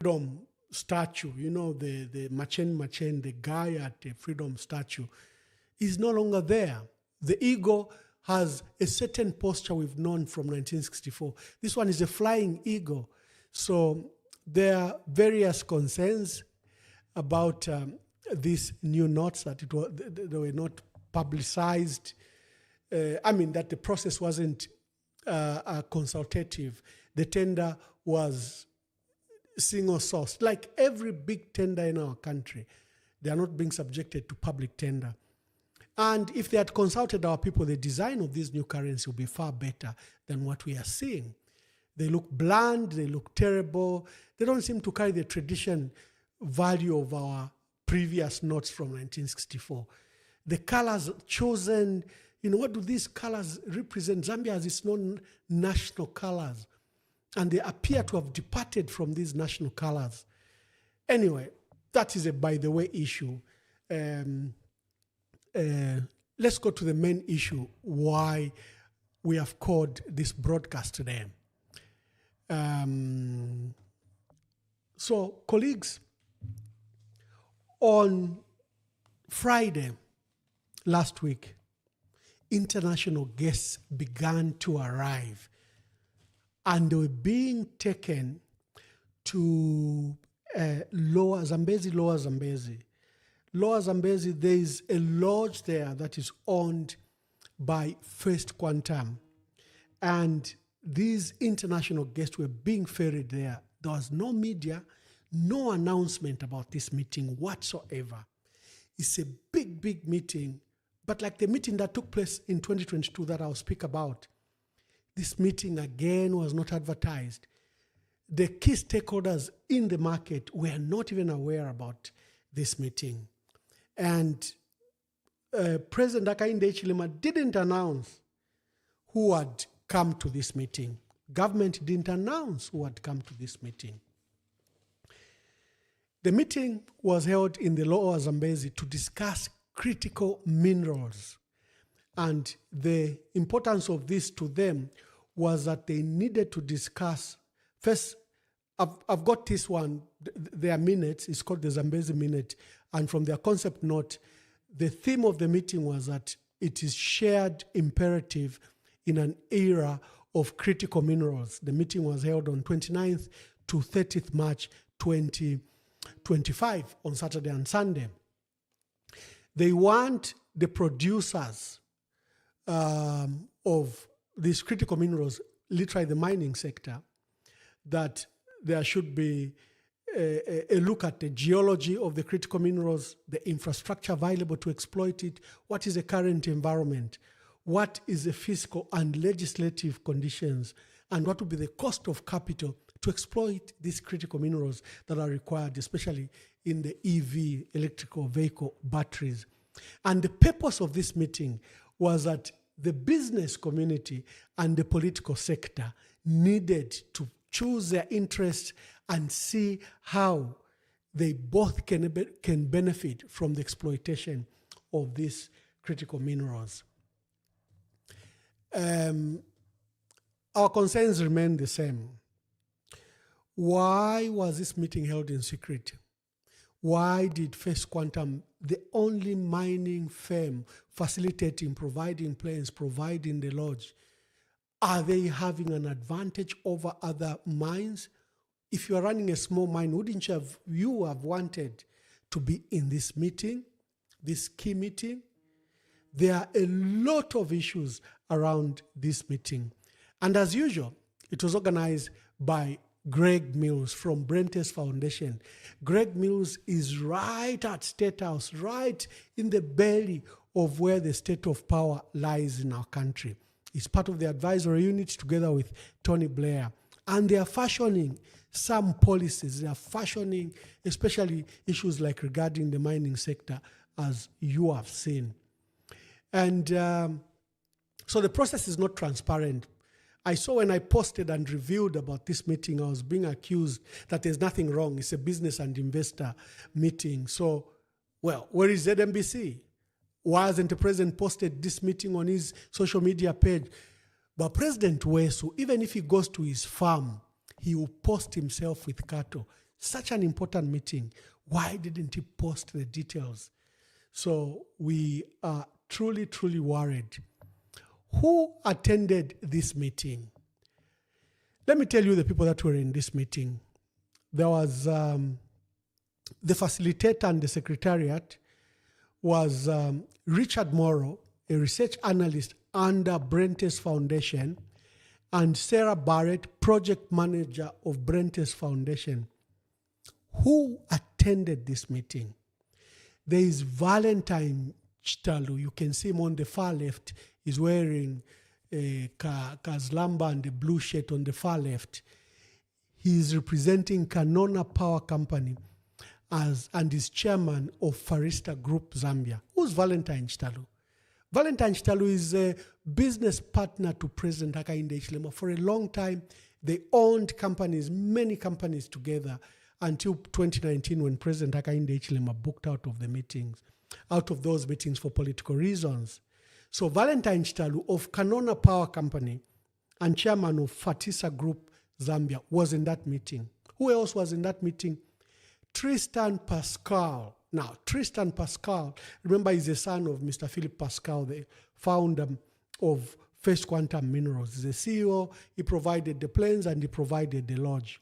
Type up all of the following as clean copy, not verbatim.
Freedom statue, the Machen, the guy at the Freedom statue, is no longer there. The eagle has a certain posture we've known from 1964. This one is a flying eagle. So there are various concerns about these new notes, that they were not publicized. That the process wasn't consultative. The tender was single source. Like every big tender in our country, they are not being subjected to public tender. And if they had consulted our people, the design of this new currency will be far better than what we are seeing. They look bland, they look terrible. They don't seem to carry the tradition value of our previous notes from 1964. The colors chosen, what do these colors represent? Zambia has its own national colors, and they appear to have departed from these national colors. Anyway, that is a by the way issue. Let's go to the main issue, why we have called this broadcast today. So, colleagues, on Friday last week, international guests began to arrive, and they were being taken to Lower Zambezi. Lower Zambezi, there is a lodge there that is owned by First Quantum. And these international guests were being ferried there. There was no media, no announcement about this meeting whatsoever. It's a big, big meeting. But like the meeting that took place in 2022 that I'll speak about, this meeting again was not advertised. The key stakeholders in the market were not even aware about this meeting. And President Hakainde Hichilema didn't announce who had come to this meeting. Government didn't announce who had come to this meeting. The meeting was held in the Lower Zambezi to discuss critical minerals. And the importance of this to them was that they needed to discuss, first, I've got this one, their minutes, it's called the Zambezi Minute, and from their concept note, the theme of the meeting was that it is shared imperative in an era of critical minerals. The meeting was held on 29th to 30th March 2025 on Saturday and Sunday. They want the producers of these critical minerals, literally the mining sector, that there should be a look at the geology of the critical minerals, the infrastructure available to exploit it, what is the current environment, what is the fiscal and legislative conditions, and what will be the cost of capital to exploit these critical minerals that are required, especially in the EV, electrical vehicle batteries. And the purpose of this meeting was that the business community and the political sector needed to choose their interests and see how they both can benefit from the exploitation of these critical minerals. Our concerns remain the same. Why was this meeting held in secret? Why did First Quantum, the only mining firm facilitating, providing planes, providing the lodge, are they having an advantage over other mines? If you are running a small mine, wouldn't you have wanted to be in this meeting, this key meeting? There are a lot of issues around this meeting. And as usual, it was organized by Greg Mills from Brentes Foundation. Greg Mills is right at State House, right in the belly of where the state of power lies in our country. He's part of the advisory unit together with Tony Blair. And they are fashioning some policies. They are fashioning especially issues like regarding the mining sector, as you have seen. And so the process is not transparent. I saw when I posted and reviewed about this meeting, I was being accused that there's nothing wrong. It's a business and investor meeting. So, well, where is ZMBC? Why hasn't the president posted this meeting on his social media page? But President Wesu, even if he goes to his farm, he will post himself with cattle, Such an important meeting. Why didn't he post the details? So we are truly, truly worried. Who attended this meeting? Let me tell you the people that were in this meeting. There was the facilitator and the secretariat was Richard Morrow, a research analyst under Brentes Foundation, and Sarah Barrett, project manager of Brentes Foundation. Who attended this meeting? There is Valentine Chitalu. You can see him on the far left. He's wearing a Kazlamba and the blue shirt on the far left. He is representing Canona Power Company and is chairman of Farista Group Zambia. Who's Valentine Chitalu? Valentine Chitalu is a business partner to President Hakainde Hichilema. For a long time, they owned companies, many companies together, until 2019 when President Hakainde Hichilema booked out of those meetings for political reasons. So Valentine Chitalu of Canona Power Company and chairman of Farista Group Zambia was in that meeting. Who else was in that meeting? Tristan Pascal. Now, Tristan Pascal, remember, he's the son of Mr. Philip Pascal, the founder of First Quantum Minerals. He's the CEO. He provided the planes and he provided the lodge.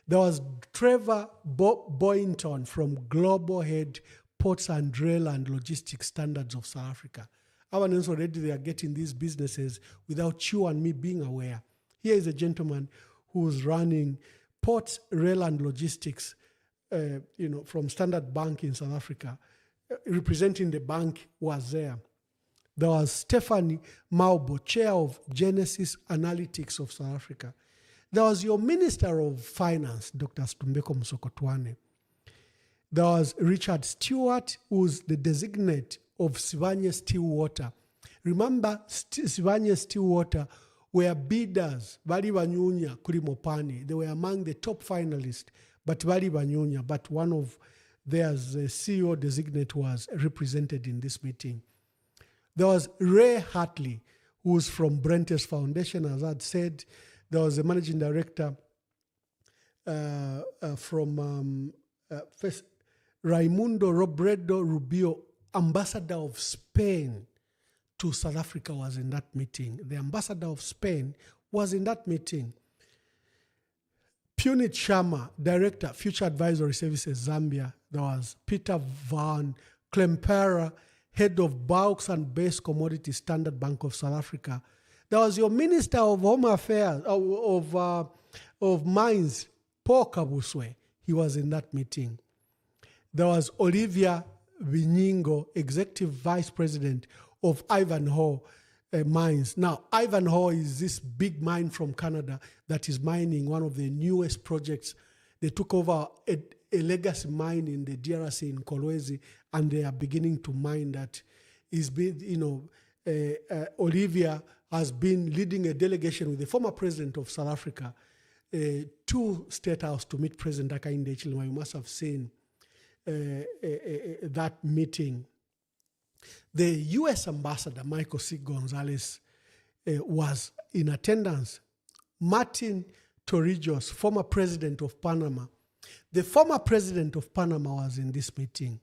There was Trevor Boynton from Global Head Ports and Rail and Logistics Standards of South Africa. Our names already, they are getting these businesses without you and me being aware. Here is a gentleman who's running ports, rail and logistics, from Standard Bank in South Africa. Representing the bank was there. There was Stephanie Maubo, chair of Genesis Analytics of South Africa. There was your Minister of Finance, Dr. Stumbeko Msokotwane. There was Richard Stewart, who's the designate of Sibanye Stillwater. Remember, Sibanye Stillwater were bidders, Bali Banyunya, Kurimopani. They were among the top finalists, but Bali Banyunya, but one of theirs, the CEO designate, was represented in this meeting. There was Ray Hartley, who's from Brentes Foundation, as I'd said. There was a managing director from Raimundo Robredo Rubio, ambassador of Spain to South Africa, was in that meeting. The ambassador of Spain was in that meeting. Punit Sharma, director, Future Advisory Services, Zambia. There was Peter Van Klempera, head of Bulks and Base Commodity Standard Bank of South Africa. There was your Minister of Home Affairs, of Mines, Paul Kabuswe. He was in that meeting. There was Olivia Vinyingo, Executive Vice President of Ivanhoe Mines. Now, Ivanhoe is this big mine from Canada that is mining one of the newest projects. They took over a legacy mine in the DRC in Kolwezi, and they are beginning to mine that. Olivia has been leading a delegation with the former president of South Africa to State House to meet President Hakainde Hichilema. You must have seen that meeting. The U.S. ambassador, Michael C. Gonzalez, was in attendance. Martin Torrijos, former president of Panama. The former president of Panama was in this meeting.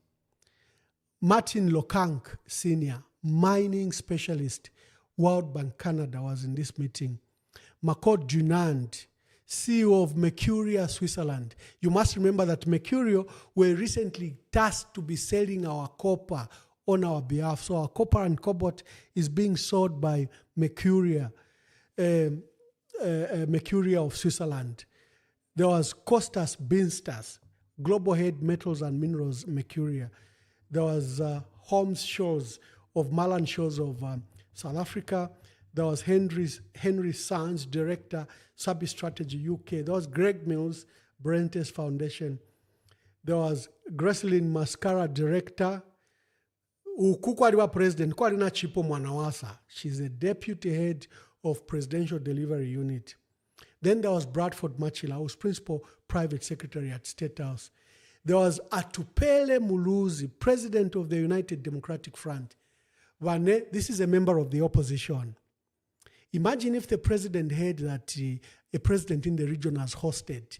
Martin Lokank, senior, mining specialist, World Bank Canada, was in this meeting. Makot Dunand, CEO of Mercuria Switzerland. You must remember that Mercurio were recently tasked to be selling our copper on our behalf. So our copper and cobalt is being sold by Mercuria, Mercuria of Switzerland. There was Costas Binstas, Global Head Metals and Minerals, Mercuria. There was Holmes Shores of Malan Shores of South Africa. There was Henry Sands, Director, Sabi Strategy UK. There was Greg Mills, Brentes Foundation. There was Gracelyn Mascara, Director. Ukukwariwa President, Kwarina Chipo Mwanawasa. She's the Deputy Head of Presidential Delivery Unit. Then there was Bradford Machila, who's Principal Private Secretary at State House. There was Atupele Muluzi, President of the United Democratic Front. This is a member of the opposition. Imagine if the president heard that a president in the region has hosted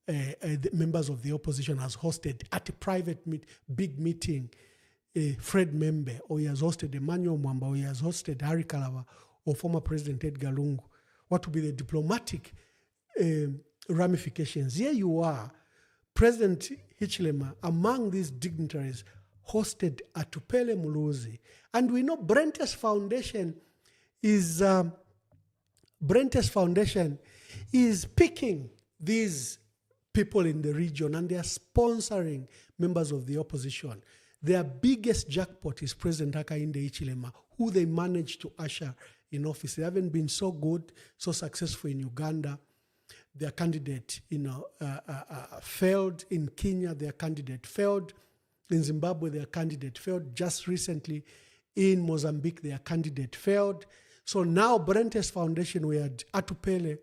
the members of the opposition has hosted at a private big meeting Fred Membe, or he has hosted Emmanuel Mwamba, or he has hosted Harry Kalava, or former President Edgar Lungu, what would be the diplomatic ramifications? Here you are, President Hichilema, among these dignitaries, hosted Atupele Muluzi. And we know Brentes Foundation is picking these people in the region, and they are sponsoring members of the opposition. Their biggest jackpot is President Hakainde Hichilema, who they managed to usher in office. They haven't been so good, so successful in Uganda. Their candidate, failed. In Kenya, their candidate failed. In Zimbabwe, their candidate failed. Just recently, in Mozambique, their candidate failed. So now, Brentes Foundation, we had Atupele,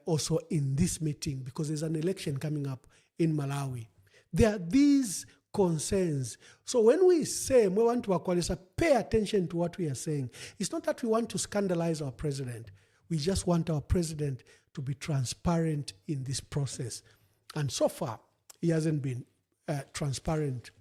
also in this meeting, because there's an election coming up in Malawi. There are these concerns. So when we say we want to Akwalisa, pay attention to what we are saying. It's not that we want to scandalize our president. We just want our president to be transparent in this process. And so far, he hasn't been transparent.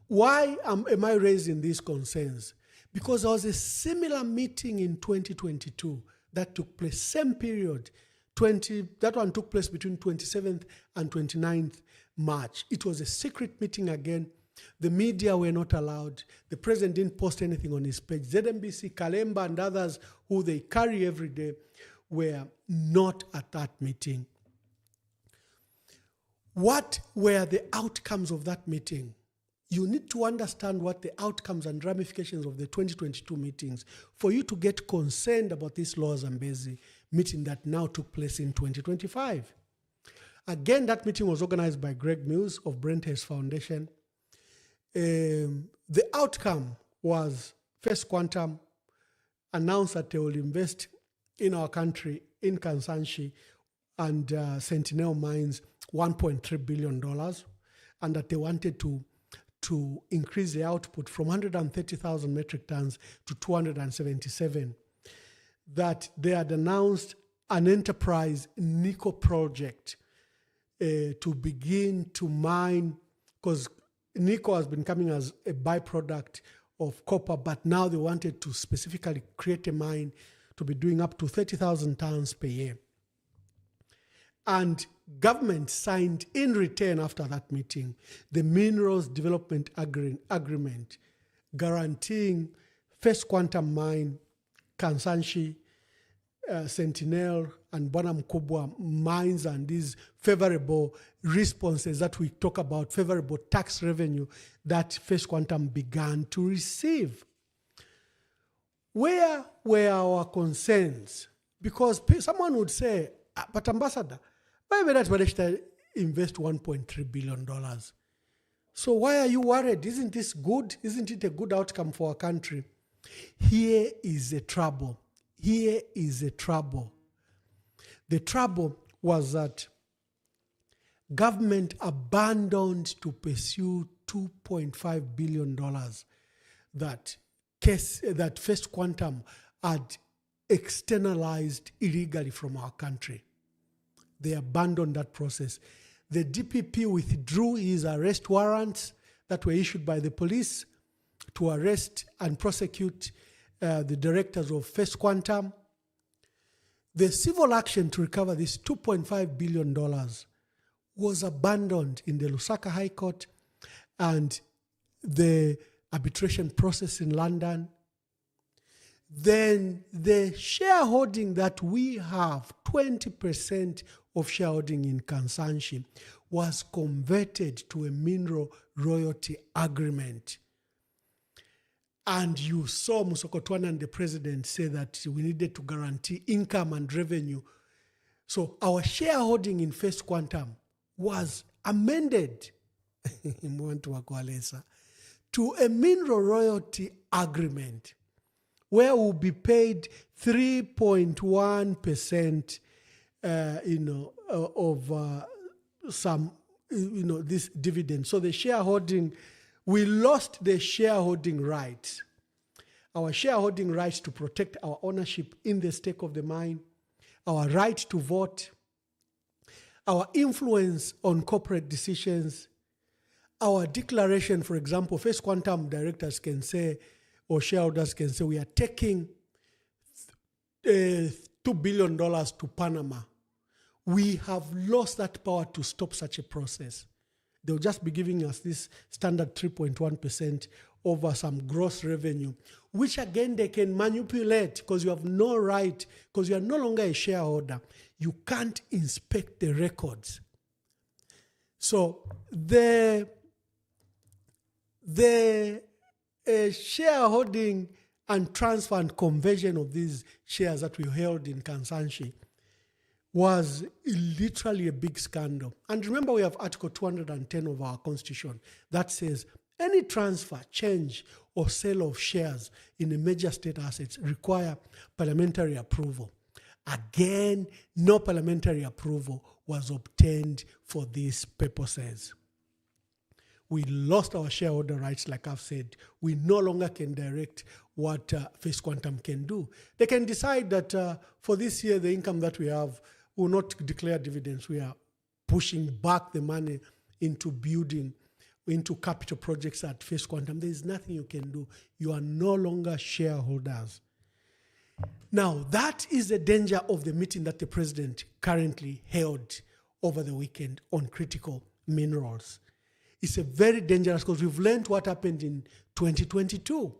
Why am I raising these concerns? Because there was a similar meeting in 2022 that took place, same period, that one took place between 27th and 29th March. It was a secret meeting again. The media were not allowed. The president didn't post anything on his page. ZMBC, Kalemba, and others who they carry every day were not at that meeting. What were the outcomes of that meeting? You need to understand what the outcomes and ramifications of the 2022 meetings for you to get concerned about this Lower Zambezi meeting that now took place in 2025. Again, that meeting was organized by Greg Mills of Brentes Foundation. The outcome was First Quantum announced that they will invest in our country, in Kansanshi and Sentinel Mines, $1.3 billion, and that they wanted to increase the output from 130,000 metric tons to 277. That they had announced an enterprise Nico project to begin to mine, because Nico has been coming as a byproduct of copper, but now they wanted to specifically create a mine to be doing up to 30,000 tons per year. And government signed in return after that meeting the Minerals Development Agreement guaranteeing First Quantum Mine, Kansanshi, Sentinel, and Bwana Mkubwa mines, and these favorable responses that we talk about, favorable tax revenue that First Quantum began to receive. Where were our concerns? Because someone would say, but Ambassador, why would that invest $1.3 billion? So why are you worried? Isn't this good? Isn't it a good outcome for our country? Here is the trouble. Here is the trouble. The trouble was that government abandoned to pursue $2.5 billion that First Quantum had externalized illegally from our country. They abandoned that process. The DPP withdrew his arrest warrants that were issued by the police to arrest and prosecute the directors of First Quantum. The civil action to recover this $2.5 billion was abandoned in the Lusaka High Court, and the arbitration process in London. Then the shareholding that we have, 20% of shareholding in Kansanshi, was converted to a mineral royalty agreement. And you saw Musokotwana and the president say that we needed to guarantee income and revenue. So our shareholding in First Quantum was amended to a mineral royalty agreement where we'll be paid 3.1% of some this dividend. So the shareholding, we lost the shareholding rights. Our shareholding rights to protect our ownership in the stake of the mine, our right to vote, our influence on corporate decisions, our declaration, for example, First Quantum directors can say, or shareholders can say, we are taking $2 billion to Panama. We have lost that power to stop such a process. They'll just be giving us this standard 3.1% over some gross revenue, which again they can manipulate because you have no right, because you are no longer a shareholder. You can't inspect the records. So the shareholding and transfer and conversion of these shares that we held in Kansanshi was literally a big scandal. And remember, we have Article 210 of our Constitution that says any transfer, change, or sale of shares in a major state assets require parliamentary approval. Again, no parliamentary approval was obtained for these purposes. We lost our shareholder rights, like I've said. We no longer can direct what First Quantum can do. They can decide that for this year, the income that we have will not declare dividends. We are pushing back the money into building, into capital projects at First Quantum. There is nothing you can do. You are no longer shareholders. Now, that is the danger of the meeting that the president currently held over the weekend on critical minerals. It's a very dangerous, because we've learned what happened in 2022.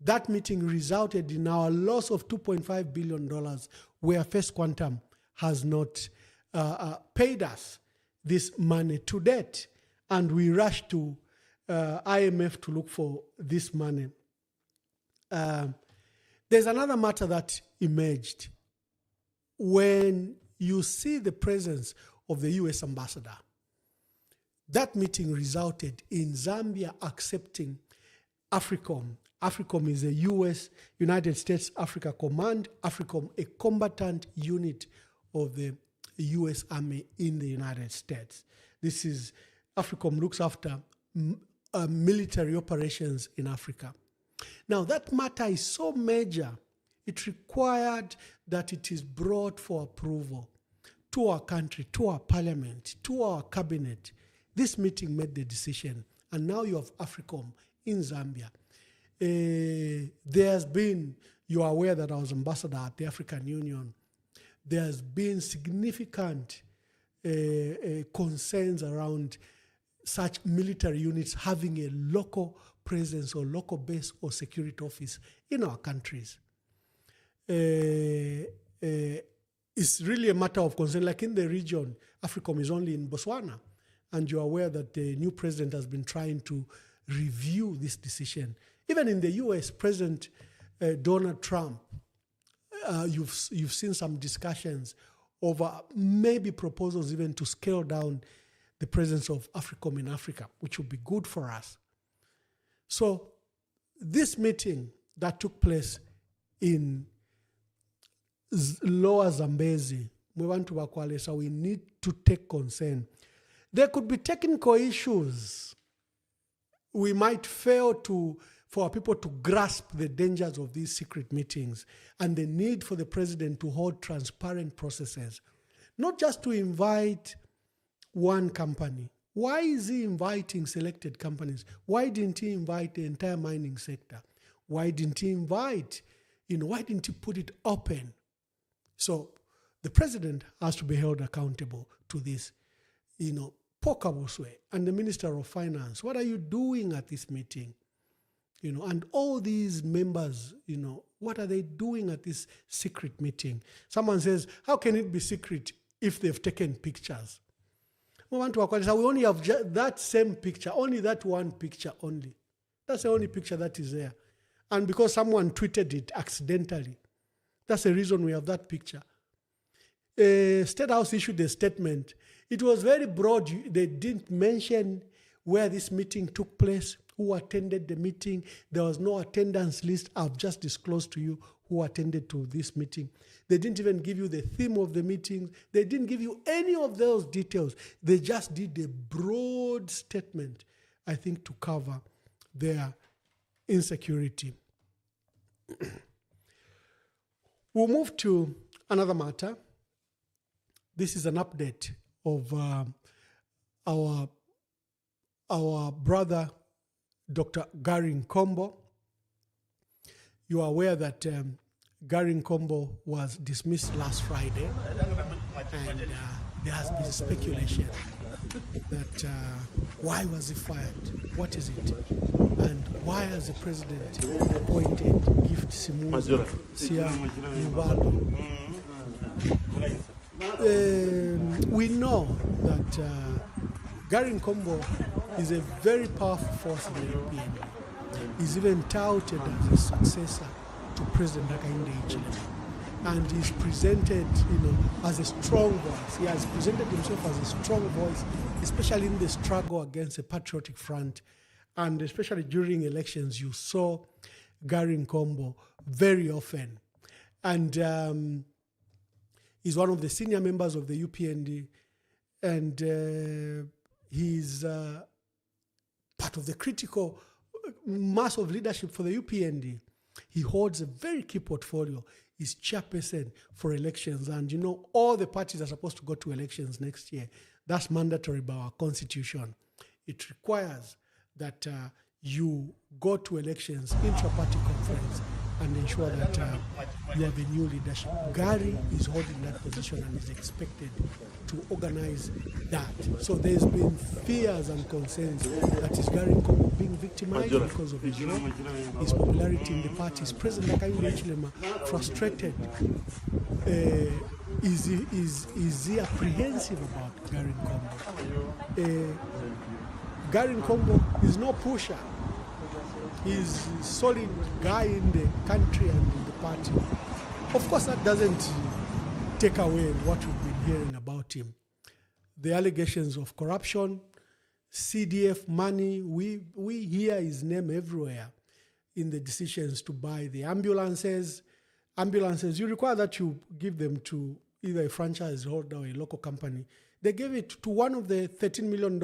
That meeting resulted in our loss of $2.5 billion, where First Quantum has not paid us this money to date. And we rushed to IMF to look for this money. There's another matter that emerged when you see the presence of the US ambassador. That meeting resulted in Zambia accepting AFRICOM. AFRICOM is a US, United States Africa Command. AFRICOM, a combatant unit of the US Army in the United States. This is, AFRICOM looks after military operations in Africa. Now, that matter is so major, it required that it is brought for approval to our country, to our parliament, to our cabinet. This meeting made the decision, and now you have AFRICOM in Zambia. There's been, you are aware that I was ambassador at the African Union. There's been significant concerns around such military units having a local presence or local base or security office in our countries. It's really a matter of concern. Like in the region, AFRICOM is only in Botswana. And you're aware that the new president has been trying to review this decision. Even in the US, President Donald Trump, you've seen some discussions over maybe proposals even to scale down the presence of AFRICOM in Africa, which would be good for us. So this meeting that took place in Lower Zambezi, we need to take concern. There could be technical issues. We might fail for people to grasp the dangers of these secret meetings and the need for the president to hold transparent processes, not just to invite one company. Why is he inviting selected companies? Why didn't he invite the entire mining sector? Why didn't he invite, why didn't he put it open? So the president has to be held accountable to this, Paul Kabuswe and the Minister of Finance. What are you doing at this meeting? And all these members, what are they doing at this secret meeting? Someone says, how can it be secret if they've taken pictures? We only have that same picture, only that one picture only. That's the only picture that is there. And because someone tweeted it accidentally, that's the reason we have that picture. State House issued a statement. It was very broad. They didn't mention where this meeting took place, who attended the meeting. There was no attendance list. I've just disclosed to you who attended to this meeting. They didn't even give you the theme of the meeting. They didn't give you any of those details. They just did a broad statement, I think, to cover their insecurity. We'll move to another matter. This is an update of our brother, Dr. Gary Nkombo. You are aware that Gary Nkombo was dismissed last Friday, and there has been speculation that why was he fired? What is it? And why has the president appointed Gift Simuzi, Sia Nubalo? We know that Gary Nkombo is a very powerful force in the European Union. He's even touted as a successor to President Hakainde Hichilema. And he's presented, as a strong voice. He has presented himself as a strong voice, especially in the struggle against the Patriotic Front. And especially during elections, you saw Gary Nkombo very often. And he's one of the senior members of the UPND. And he's part of the critical mass of leadership for the UPND. He holds a very key portfolio. He's chairperson for elections. And all the parties are supposed to go to elections next year. That's mandatory by our constitution. It requires that you go to elections, intra-party conference, and ensure that you have a new leadership. Gary is holding that position and is expected to organize that. So there's been fears and concerns that is Gary Nkombo being victimized because of his role, his popularity in the party. Is President Hakainde Hichilema frustrated? Is he apprehensive about Gary Nkombo? Gary Nkombo is no pusher. He's a solid guy in the country and in the party. Of course, that doesn't take away what we've been hearing about him. The allegations of corruption, CDF money, we hear his name everywhere in the decisions to buy the ambulances. You require that you give them to either a franchise holder or a local company. They gave it to one of the $13 million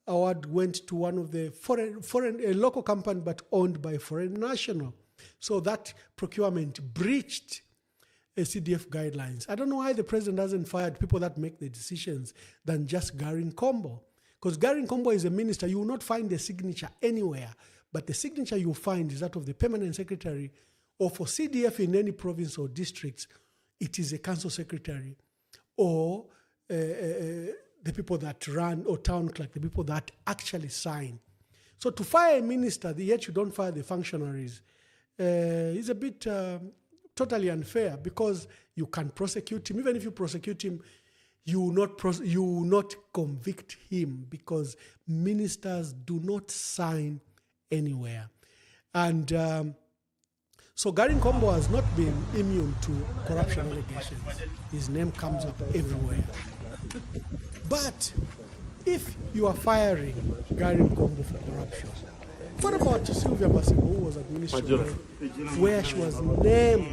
award went to one of the a local company but owned by a foreign national. So that procurement breached CDF guidelines. I don't know why the president hasn't fired people that make the decisions than just Gary Nkombo. Because Gary Nkombo is a minister, you will not find a signature anywhere, but the signature you find is that of the permanent secretary, or for CDF in any province or districts, it is a council secretary, or the people that run, or town clerk, the people that actually sign. So to fire a minister, yet you don't fire the functionaries, is a bit totally unfair, because you can prosecute him. Even if you prosecute him, you will not convict him, because ministers do not sign anywhere. And so Gary Nkombo has not been immune to corruption allegations. His name comes up everywhere. But if you are firing Gary Nkombo for corruption, what about Sylvia Masebo, who was administrator, where she was named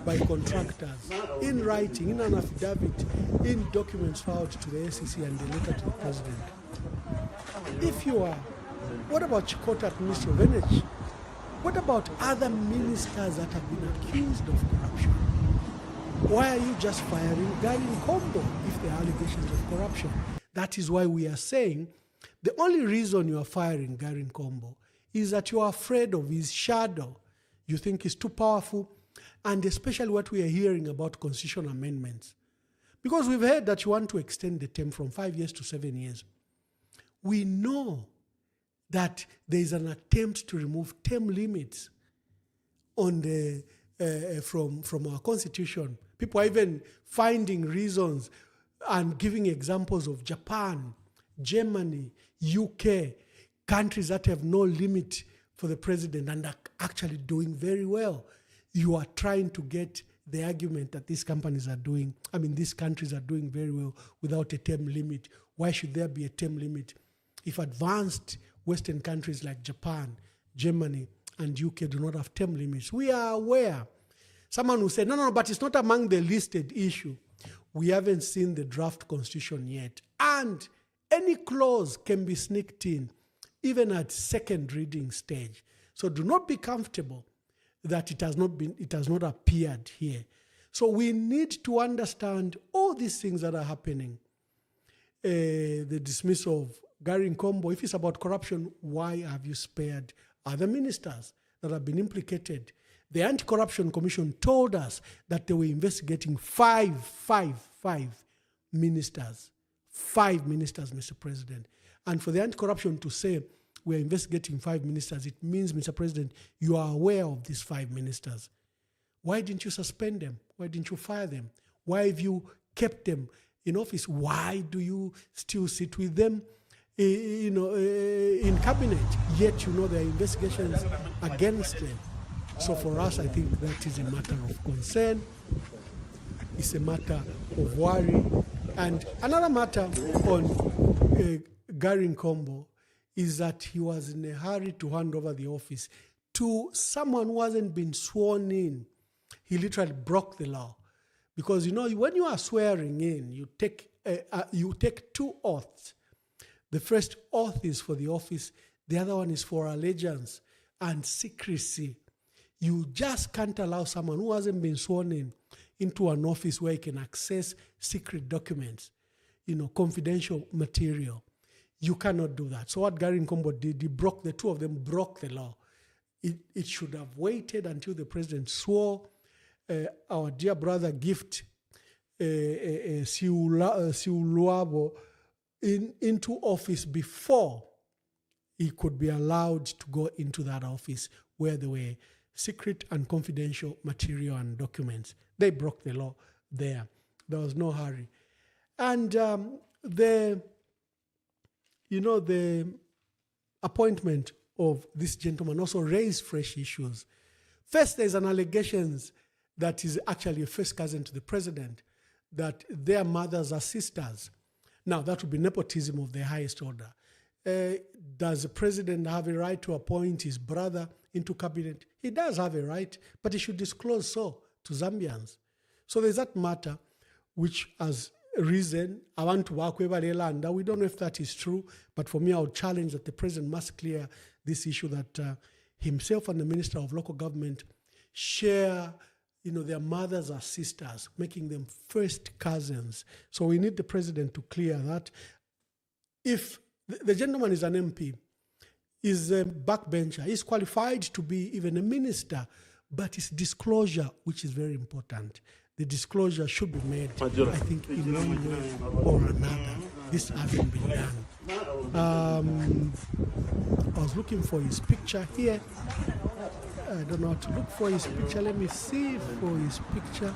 by contractors in writing, in an affidavit, in documents filed to the SEC and the letter to the president? If you are, what about Chikota, Minister of Energy? What about other ministers that have been accused of corruption? Why are you just firing Gary Nkombo if there are allegations of corruption? That is why we are saying the only reason you are firing Gary Nkombo is that you are afraid of his shadow. You think he's too powerful, and especially what we are hearing about constitutional amendments. Because we've heard that you want to extend the term from 5 years to 7 years. We know that there is an attempt to remove term limits on the from our constitution. People are even finding reasons and giving examples of Japan, Germany, UK, countries that have no limit for the president and are actually doing very well. You are trying to get the argument that these countries are doing very well without a term limit. Why should there be a term limit? If advanced Western countries like Japan, Germany, and UK do not have term limits, we are aware. Someone will say, no, but it's not among the listed issue. We haven't seen the draft constitution yet. And any clause can be sneaked in, even at second reading stage. So do not be comfortable that it has not appeared here. So we need to understand all these things that are happening. the dismissal of Gary Nkombo. If it's about corruption, why have you spared other ministers that have been implicated? The Anti-Corruption Commission told us that they were investigating five ministers. 5 ministers, Mr. President. And for the Anti-Corruption to say we're investigating 5 ministers, it means, Mr. President, you are aware of these 5 ministers. Why didn't you suspend them? Why didn't you fire them? Why have you kept them in office? Why do you still sit with them in cabinet? Yet you know there are investigations against them. So for us, I think that is a matter of concern. It's a matter of worry. And another matter on Gary Nkombo is that he was in a hurry to hand over the office to someone who hasn't been sworn in. He literally broke the law. Because, you know, when you are swearing in, you take 2 oaths. The first oath is for the office. The other one is for allegiance and secrecy. You just can't allow someone who hasn't been sworn in into an office where he can access secret documents, you know, confidential material. You cannot do that. So what Gary Nkombo did, the 2 of them broke the law. It should have waited until the president swore our dear brother Gift Siuluabo into office before he could be allowed to go into that office where there were secret and confidential material and documents. They broke the law there. There was no hurry. And the appointment of this gentleman also raised fresh issues. First, there's an allegation that is actually a first cousin to the president, that their mothers are sisters. Now, that would be nepotism of the highest order. Does the president have a right to appoint his brother into cabinet? He does have a right, but he should disclose so to Zambians. So there's that matter, which has risen. I want to work with Valelanda. We don't know if that is true, but for me, I would challenge that the president must clear this issue that himself and the Minister of Local Government share, you know, their mothers are sisters, making them first cousins. So we need the president to clear that. If the gentleman is an MP, is a backbencher, he's qualified to be even a minister, but it's disclosure, which is very important. The disclosure should be made, I think, in one way or another. This hasn't been done. I was looking for his picture here. I don't know how to look for his picture. Let me see for his picture.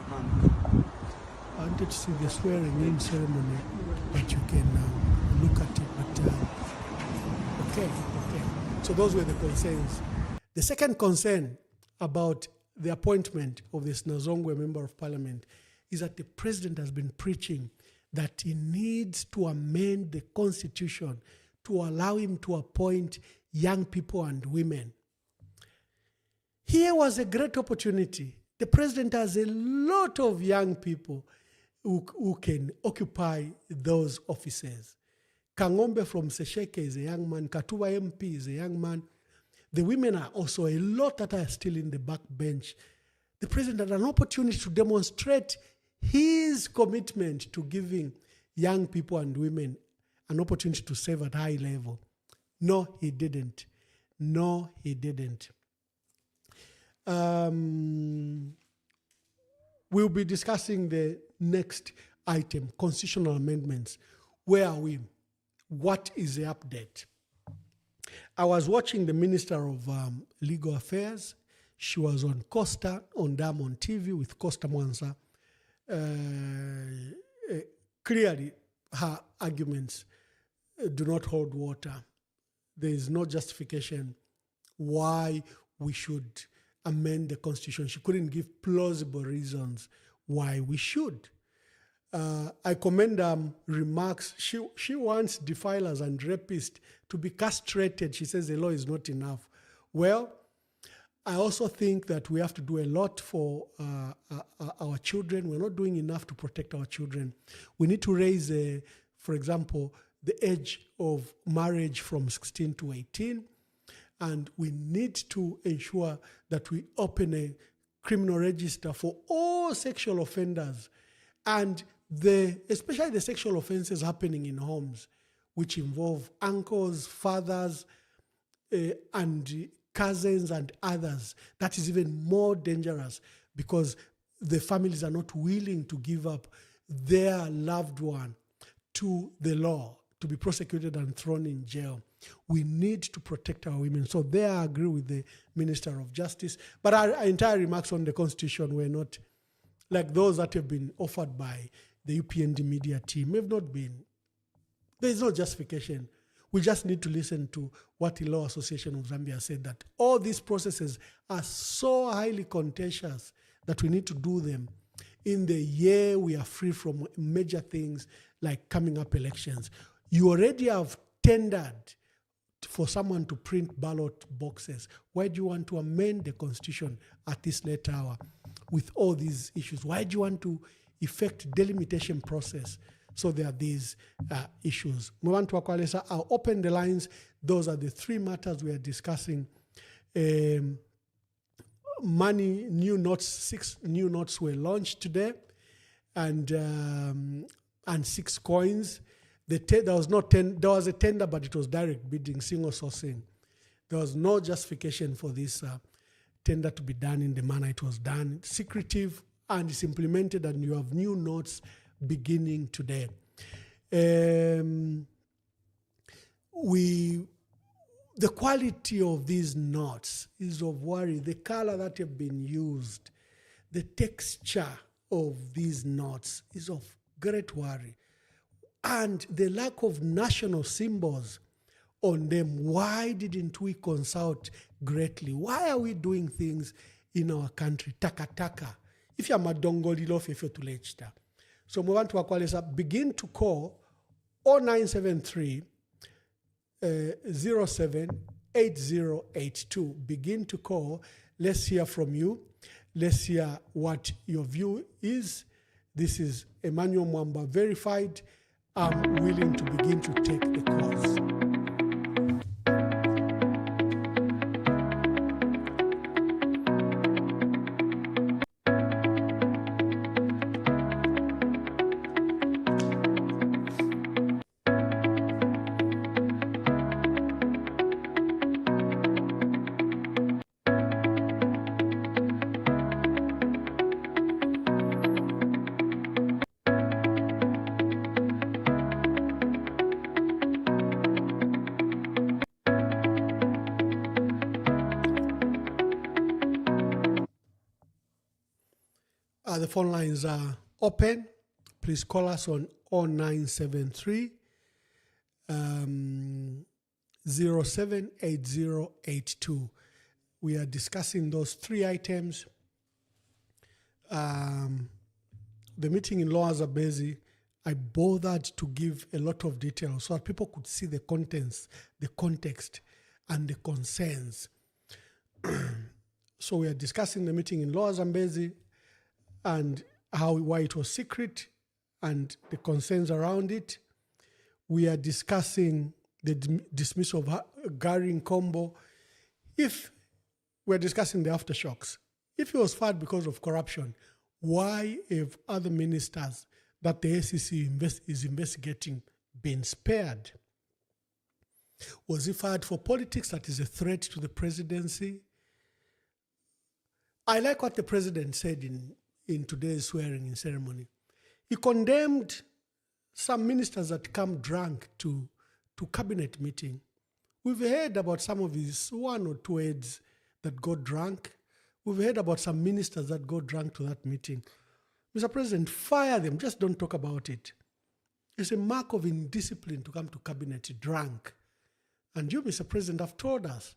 I wanted to see the swearing-in ceremony, but you can look at it. But okay. So those were the concerns. The second concern about the appointment of this Nazongwe member of parliament is that the president has been preaching that he needs to amend the constitution to allow him to appoint young people and women. Here was a great opportunity. The president has a lot of young people who can occupy those offices. Kangombe from Sesheke is a young man. Katuba MP is a young man. The women are also a lot that are still in the back bench. The president had an opportunity to demonstrate his commitment to giving young people and women an opportunity to serve at high level. No, he didn't. We'll be discussing the next item, constitutional amendments. Where are we? What is the update? I was watching the Minister of Legal Affairs. She was on Costa, on Diamond TV with Costa Mwanza. Clearly, her arguments do not hold water. There is no justification why we should amend the Constitution. She couldn't give plausible reasons why we should. I commend remarks. She wants defilers and rapists to be castrated. She says the law is not enough. Well, I also think that we have to do a lot for our children. We're not doing enough to protect our children. We need to raise, for example, the age of marriage from 16 to 18. And we need to ensure that we open a criminal register for all sexual offenders. And especially the sexual offenses happening in homes, which involve uncles, fathers, and cousins and others, that is even more dangerous because the families are not willing to give up their loved one to the law to be prosecuted and thrown in jail. We need to protect our women. So there I agree with the Minister of Justice. But our entire remarks on the Constitution were not like those that have been offered by the UPND media team. Have not been. There is no justification. We just need to listen to what the Law Association of Zambia said, that all these processes are so highly contentious that we need to do them in the year we are free from major things like coming up elections. You already have tendered for someone to print ballot boxes. Why do you want to amend the Constitution at this late hour with all these issues? Why do you want to effect delimitation process? So there are these issues. Mwantu Wakwalesa, I'll open the lines. Those are the three matters we are discussing. Money, new notes, 6 new notes were launched today, and 6 coins. There was a tender, but it was direct bidding, single sourcing. There was no justification for this tender to be done in the manner it was done. It's secretive, and it's implemented, and you have new notes beginning today. The quality of these notes is of worry. The color that have been used, the texture of these notes is of great worry. And the lack of national symbols on them. Why didn't we consult greatly? Why are we doing things in our country? Taka. If you're madongolilo fefe tulechta. So we want to Wakwalesa, begin to call 0973 078082. Begin to call. Let's hear from you. Let's hear what your view is. This is Emmanuel Mwamba, verified. I'm willing to begin to take the calls. The phone lines are open. Please call us on 0973 078082. We are discussing those 3 items. The meeting in Lower Zambezi, I bothered to give a lot of details so that people could see the contents, the context, and the concerns. So we are discussing the meeting in Lower Zambezi and why it was secret and the concerns around it. We are discussing the dismissal of Gary Nkombo. If we're discussing the aftershocks, if he was fired because of corruption, why have other ministers that the SEC is investigating been spared? Was he fired for politics that is a threat to the presidency? I like what the president said in today's swearing-in ceremony. He condemned some ministers that come drunk to cabinet meeting. We've heard about some of his 1 or 2 aides that got drunk. We've heard about some ministers that got drunk to that meeting. Mr. President, fire them. Just don't talk about it. It's a mark of indiscipline to come to cabinet drunk. And you, Mr. President, have told us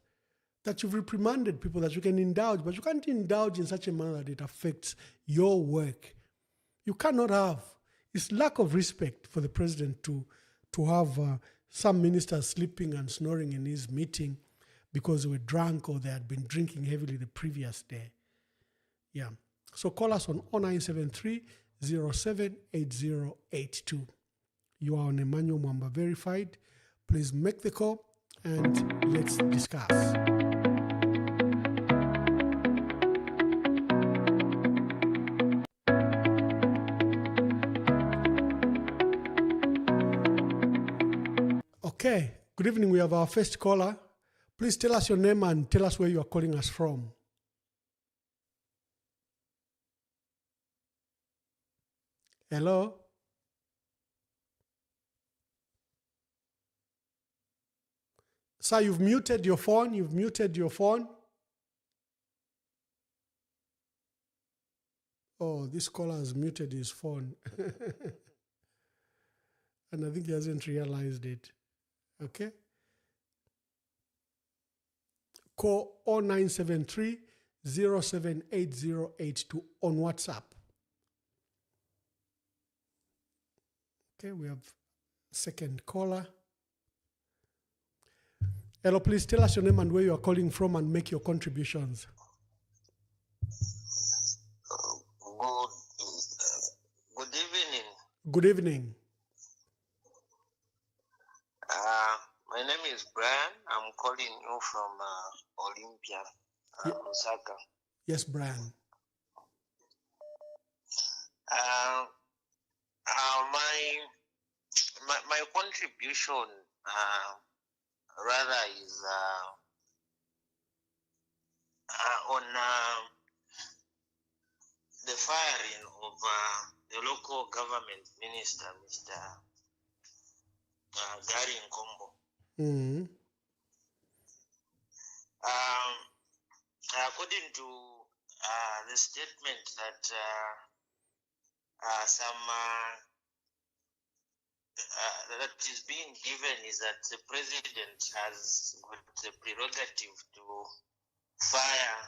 that you've reprimanded people that you can indulge, but you can't indulge in such a manner that it affects your work. You cannot have. It's lack of respect for the president to have some ministers sleeping and snoring in his meeting because they were drunk or they had been drinking heavily the previous day. Yeah. So call us on 0973 078082. You are on Emmanuel Mwamba verified. Please make the call and let's discuss. Okay. Good evening. We have our first caller. Please tell us your name and tell us where you are calling us from. Hello? Sir, you've muted your phone. You've muted your phone. Oh, this caller has muted his phone. And I think he hasn't realized it. Okay? Call 0973 078082 on WhatsApp. Okay, we have second caller. Hello, please tell us your name and where you are calling from and make your contributions. Good evening. Good evening. My name is Brian. I'm calling you from Olympia, Lusaka. Yes, Brian. My contribution rather is on the firing of the local government minister, Mr. Gary Nkombo. Mm-hmm. According to the statement that that is being given is that the president has got the prerogative to fire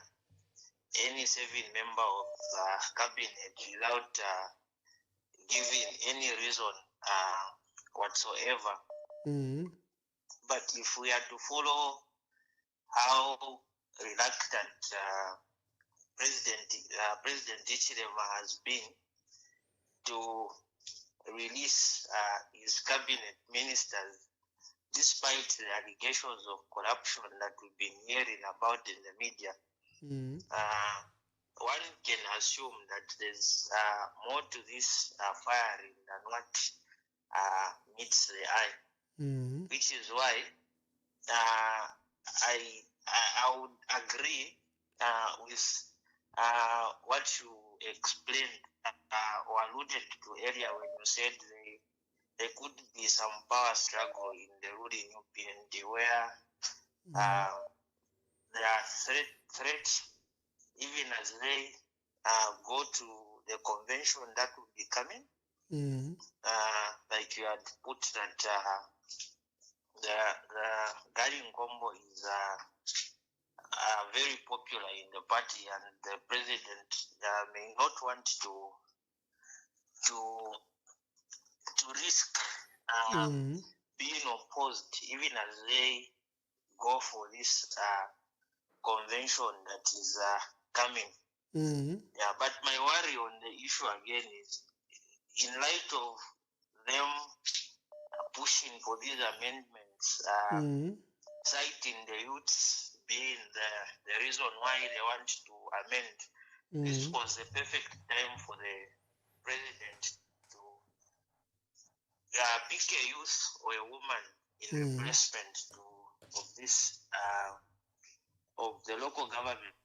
any serving member of the cabinet without giving any reason whatsoever. Mm-hmm. But if we are to follow how reluctant President Hichilema has been to release his cabinet ministers, despite the allegations of corruption that we've been hearing about in the media, one can assume that there's more to this firing than what meets the eye. Which is why I would agree with what you explained or alluded to earlier when you said there could be some power struggle in the ruling UPND where there are threats even as they go to the convention that will be coming. Like you had put that the Gary Nkombo is very popular in the party, and the president may not want to risk being opposed, even as they go for this convention that is coming. Yeah, but my worry on the issue again is, in light of them pushing for these amendments, citing the youths being the reason why they want to amend, this was the perfect time for the president to pick a youth or a woman in replacement of this of the local government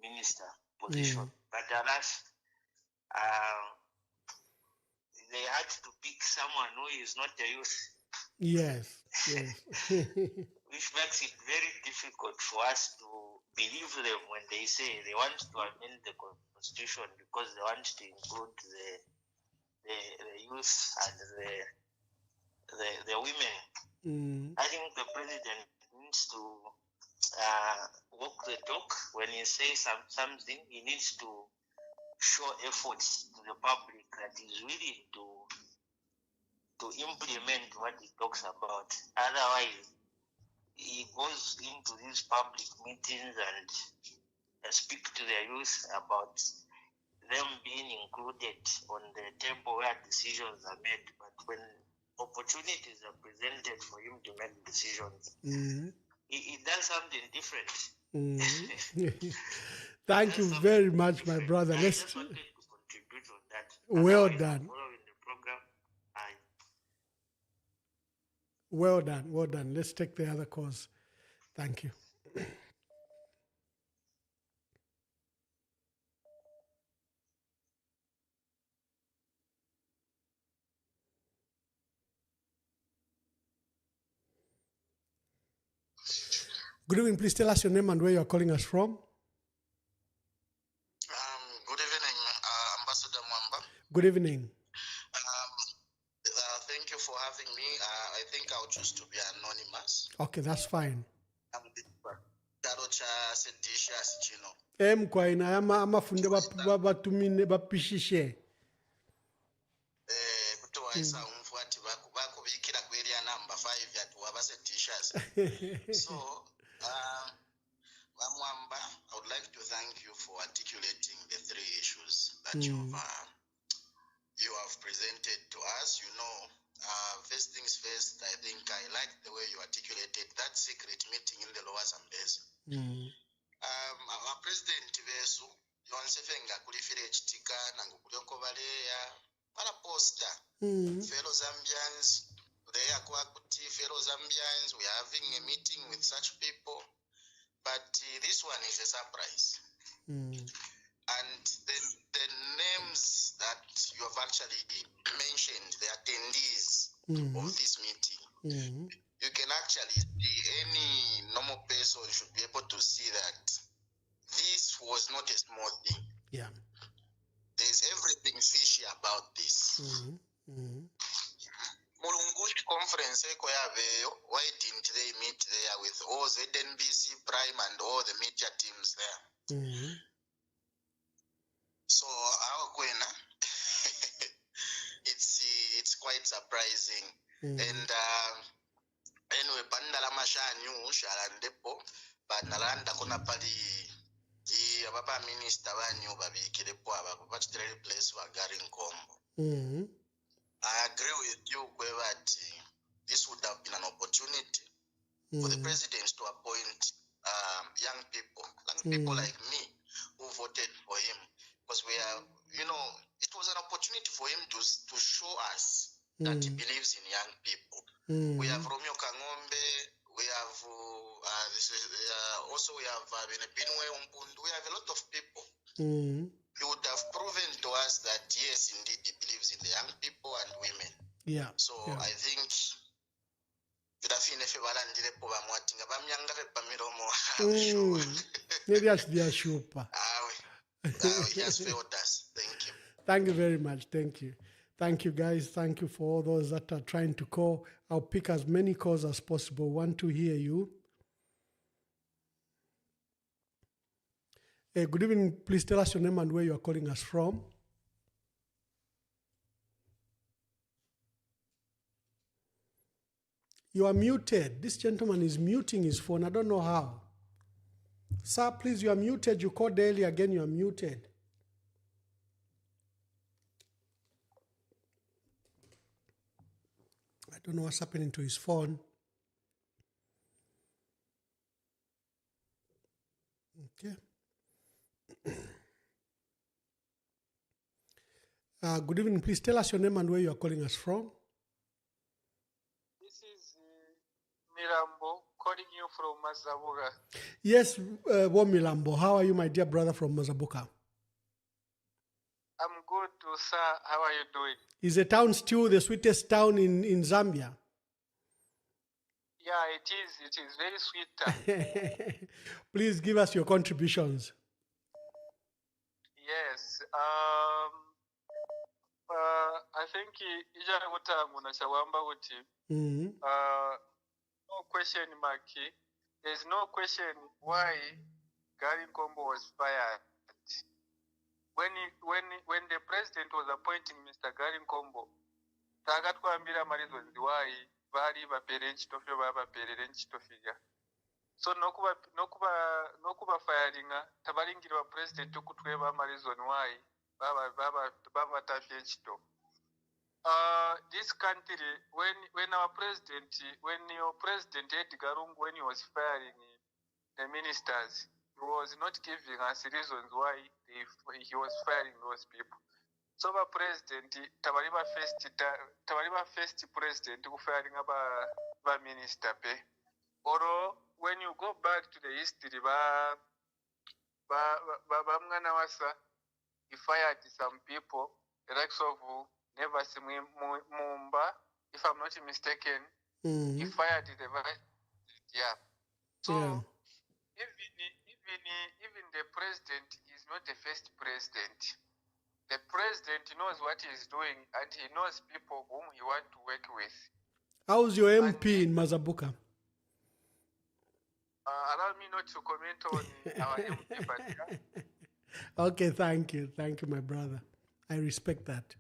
minister position. But alas, they had to pick someone who is not a youth. Yes. Which makes it very difficult for us to believe them when they say they want to amend the constitution because they want to include the youth and the women. I think the president needs to walk the talk. When he says something, he needs to show efforts to the public that he's willing to implement what he talks about. Otherwise, he goes into these public meetings and speak to the youth about them being included on the table where decisions are made. But when opportunities are presented for him to make decisions, he does something different. Thank you very much, my brother. I just wanted to contribute on that. Well Otherwise, done. following the program, Well done, well done. Let's take the other calls. Thank you. Good evening. Please tell us your name and where you're calling us from. Good evening, Ambassador Mwamba. Good evening. Thank you for having me. I think I'll choose to be anonymous. Okay, that's fine. Mkwaina amafunde batumine bapishishe. Kutowaisa umfuati bakubikira kweli number 5 yatu wabase t-shirts. So, Mwamba, I would like to thank you for articulating the 3 issues that you have presented to us. You know, first things first, I think I like the way you articulated that secret meeting in the Lower Zambezi. Our President Vesu, Yonsefenga Kulifire Chitika, Nangukulioko Valea, Paraposta, fellow Zambians, fellow Zambians, we are having a meeting with such people, but this one is a surprise. And the names that you have actually mentioned, the attendees of this meeting, you can actually see any normal person should be able to see that this was not a small thing. Yeah. There's everything fishy about this. Mulungushi conference, why didn't they meet there with all ZNBC Prime and all the media teams there? So our Gwena, it's quite surprising. And anyway, bandala mashanyu shalandepo, but nalanda kuna pali ababa minister banyu babikirepo abakupachitele place wa gari Nkombo. I agree with you, that this would have been an opportunity for the president to appoint young people like me who voted for him. Because we are, it was an opportunity for him to show us that he believes in young people. We have Romeo Kangombe, we have also we have Binwe Umpundu, we have a lot of people. He would have proven to us that yes, indeed, he believes in the young people and women. Yeah. So I think maybe I should be a shupa. He has failed us. Thank you. Thank you very much. Thank you. Thank you, guys. Thank you for all those that are trying to call. I'll pick as many calls as possible. Want to hear you. Good evening. Please tell us your name and where you are calling us from. You are muted. This gentleman is muting his phone. I don't know how. Sir, please, you are muted. You called earlier again. You are muted. I don't know what's happening to his phone. Okay. Good evening. Please tell us your name and where you are calling us from. This is Milambo calling you from Mazabuka. Yes, Milambo. How are you, my dear brother from Mazabuka? I'm good, sir. How are you doing? Is the town still the sweetest town in Zambia? Yeah, it is. It is very sweet. Please give us your contributions. Yes. I think no question mark. There's no question why Gary Nkombo was fired. When the president was appointing Mr. Gary Nkombo, tagatwambira marizonzi why bali bapere nchitofyo babaperere nchitofya. So nokuba firinga tabalingirwa president okutweba marizon why baba tafye nchito. This country, when your president Edgar Lungu, when he was firing the ministers, he was not giving us reasons why he was firing those people. So the president, tabaliba first president who firing about minister pe. Or when you go back to the history, he fired some people, the likes of Zambezi Mwamba, if I'm not mistaken. He fired the vice. Yeah. So even the president is not the first president. The president knows what he's doing and he knows people whom he wants to work with. How's your MP in Mazabuka? Allow me not to comment on our MP, but yeah. Okay, thank you, my brother. I respect that.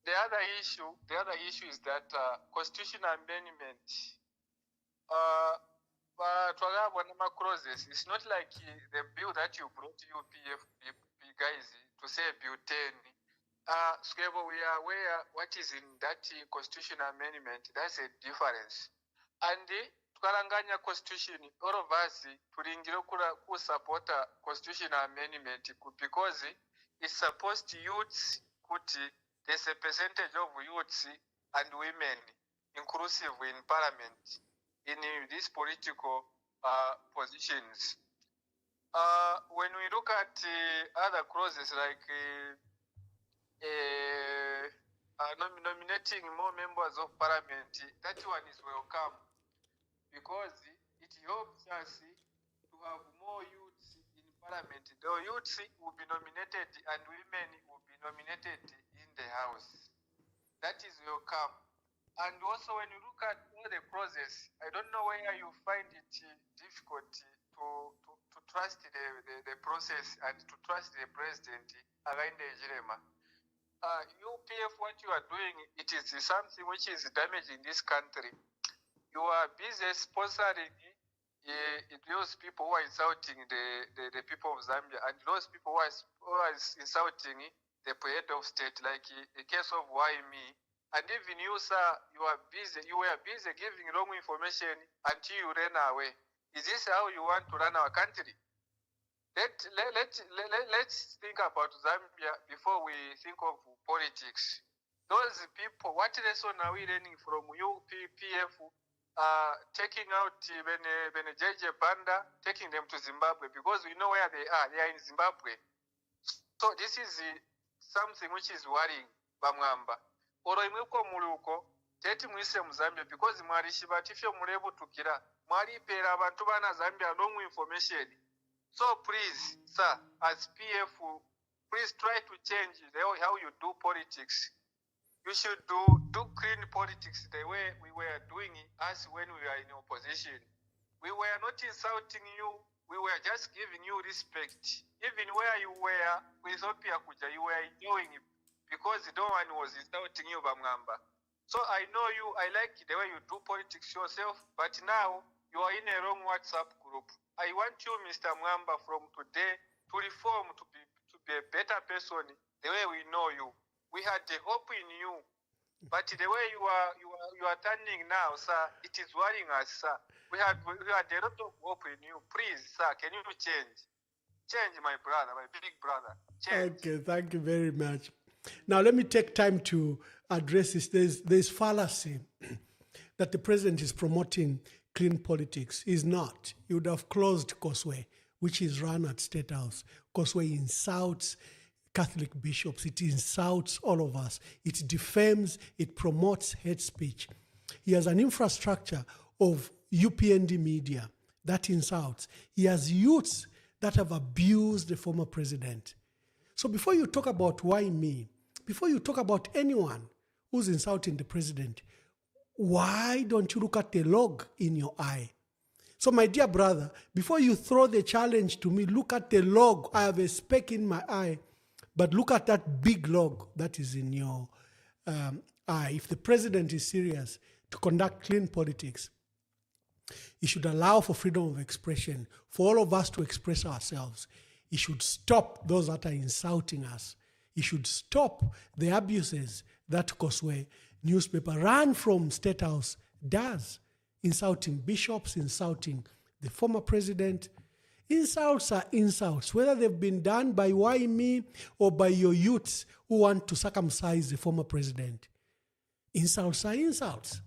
The other issue is that constitutional amendment. Clauses. It's not like the bill that you brought UPF guys to say bill 10. We are aware what is in that constitutional amendment. That's a difference. And tukalanganya constitution, all of us tulingire ku support constitutional amendment because it's supposed to youths kuti there's a percentage of youths and women inclusive in parliament in these political positions. When we look at other clauses like nominating more members of parliament, that one is welcome because it helps us to have more youths in parliament. The youths will be nominated and women will be nominated in the house. That is welcome. And also when you look at all the clauses, I don't know where you find it difficult to trust the process and to trust the President Hakainde Hichilema. UPF, what you are doing, it is something which is damaging this country. You are busy sponsoring those people who are insulting the people of Zambia and those people who are insulting the head of state, like the case of YME. And even you, sir, you were busy giving wrong information until you ran away. Is this how you want to run our country? Let's think about Zambia before we think of politics. Those people, what lesson are we learning from UPF taking out JJ Banda, taking them to Zimbabwe? Because we know where they are. They are in Zimbabwe. So this is something which is worrying Bamwamba. Oro imweko muluko teti mwise mu Zambia because mwarishi batifyo mulebu tukira mwari pera abantu bana Zambia wrong information. So please, sir, as PF, please try to change how you do politics. You should do clean politics the way we were doing us when we were in opposition. We were not insulting you. We were just giving you respect. Even where you were with Ethiopia Kuja, you were enjoying it. Because no one was insulting you, Bamwamba. So I know you, I like the way you do politics yourself, but now you are in a wrong WhatsApp group. I want you, Mr. Mwamba, from today to reform, to be a better person, the way we know you. We had the hope in you, but the way you are turning now, sir, it is worrying us, sir. We had a lot of hope in you. Please, sir, can you change? Change, my brother, my big brother. Change. Okay, thank you very much. Now, let me take time to address this. There's fallacy that the president is promoting clean politics. He's not. He would have closed Koswe, which is run at State House. Koswe insults Catholic bishops. It insults all of us. It defames. It promotes hate speech. He has an infrastructure of UPND media that insults. He has youths that have abused the former president. So before you talk about why me, before you talk about anyone who's insulting the president, why don't you look at the log in your eye? So my dear brother, before you throw the challenge to me, look at the log. I have a speck in my eye, but look at that big log that is in your eye. If the president is serious to conduct clean politics, he should allow for freedom of expression, for all of us to express ourselves. He should stop those that are insulting us. He should stop the abuses that Koswe newspaper run from State House does, insulting bishops, insulting the former president. Insults are insults, whether they've been done by YME or by your youths who want to circumcise the former president. Insults are insults.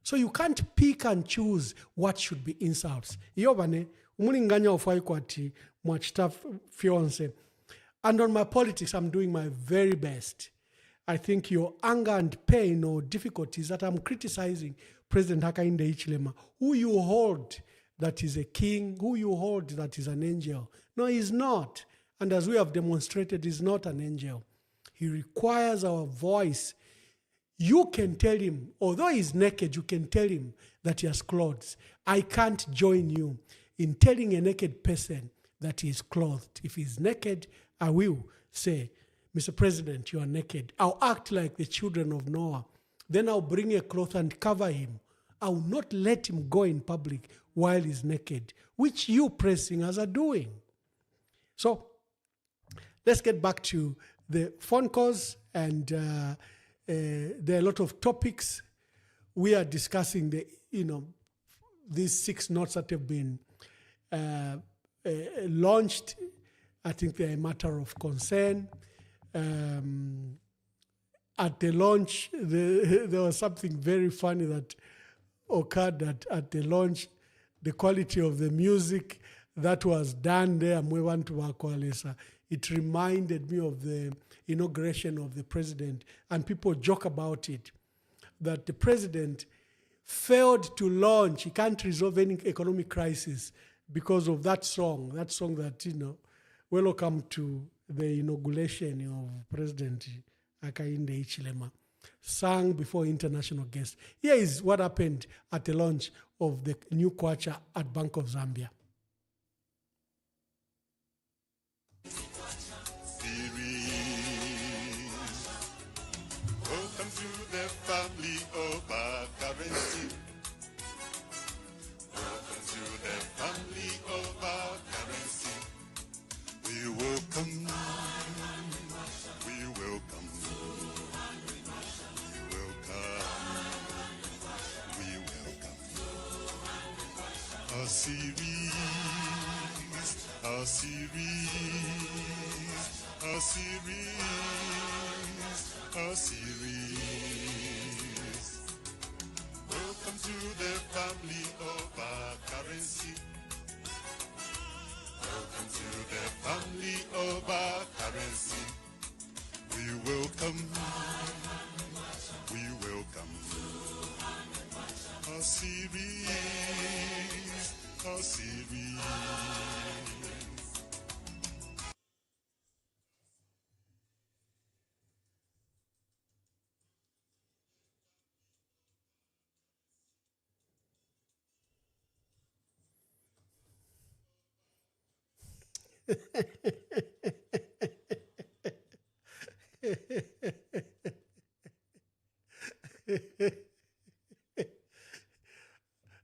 So you can't pick and choose what should be insults. Yobane, umulinganya ofai kwati mwachita fiance. And on my politics, I'm doing my very best. I think your anger and pain or difficulties that I'm criticizing President Hakainde Hichilema, who you hold that is a king, who you hold that is an angel. No, he's not. And as we have demonstrated, he's not an angel. He requires our voice. You can tell him, although he's naked, you can tell him that he has clothes. I can't join you in telling a naked person that he is clothed. If he's naked, I will say, Mr. President, you are naked. I'll act like the children of Noah. Then I'll bring a cloth and cover him. I will not let him go in public while he's naked, which you press singers are doing. So let's get back to the phone calls, and there are a lot of topics. We are discussing these 6 notes that have been launched. I think they're a matter of concern. At the launch, there was something very funny that occurred at the launch. The quality of the music that was done there, it reminded me of the inauguration of the president, and people joke about it, that the president failed to launch. He can't resolve any economic crisis because of that song that, welcome to the inauguration of President Hakainde Hichilema, sung before international guests. Here is what happened at the launch of the new kwacha at Bank of Zambia. Welcome to the family of our currency. Welcome to the family of our currency. We welcome. We welcome. We welcome. We welcome. A series. A series. A series. A series. Welcome to the family of our currency. Welcome to the family of our currency. We welcome. We welcome. A series. A series.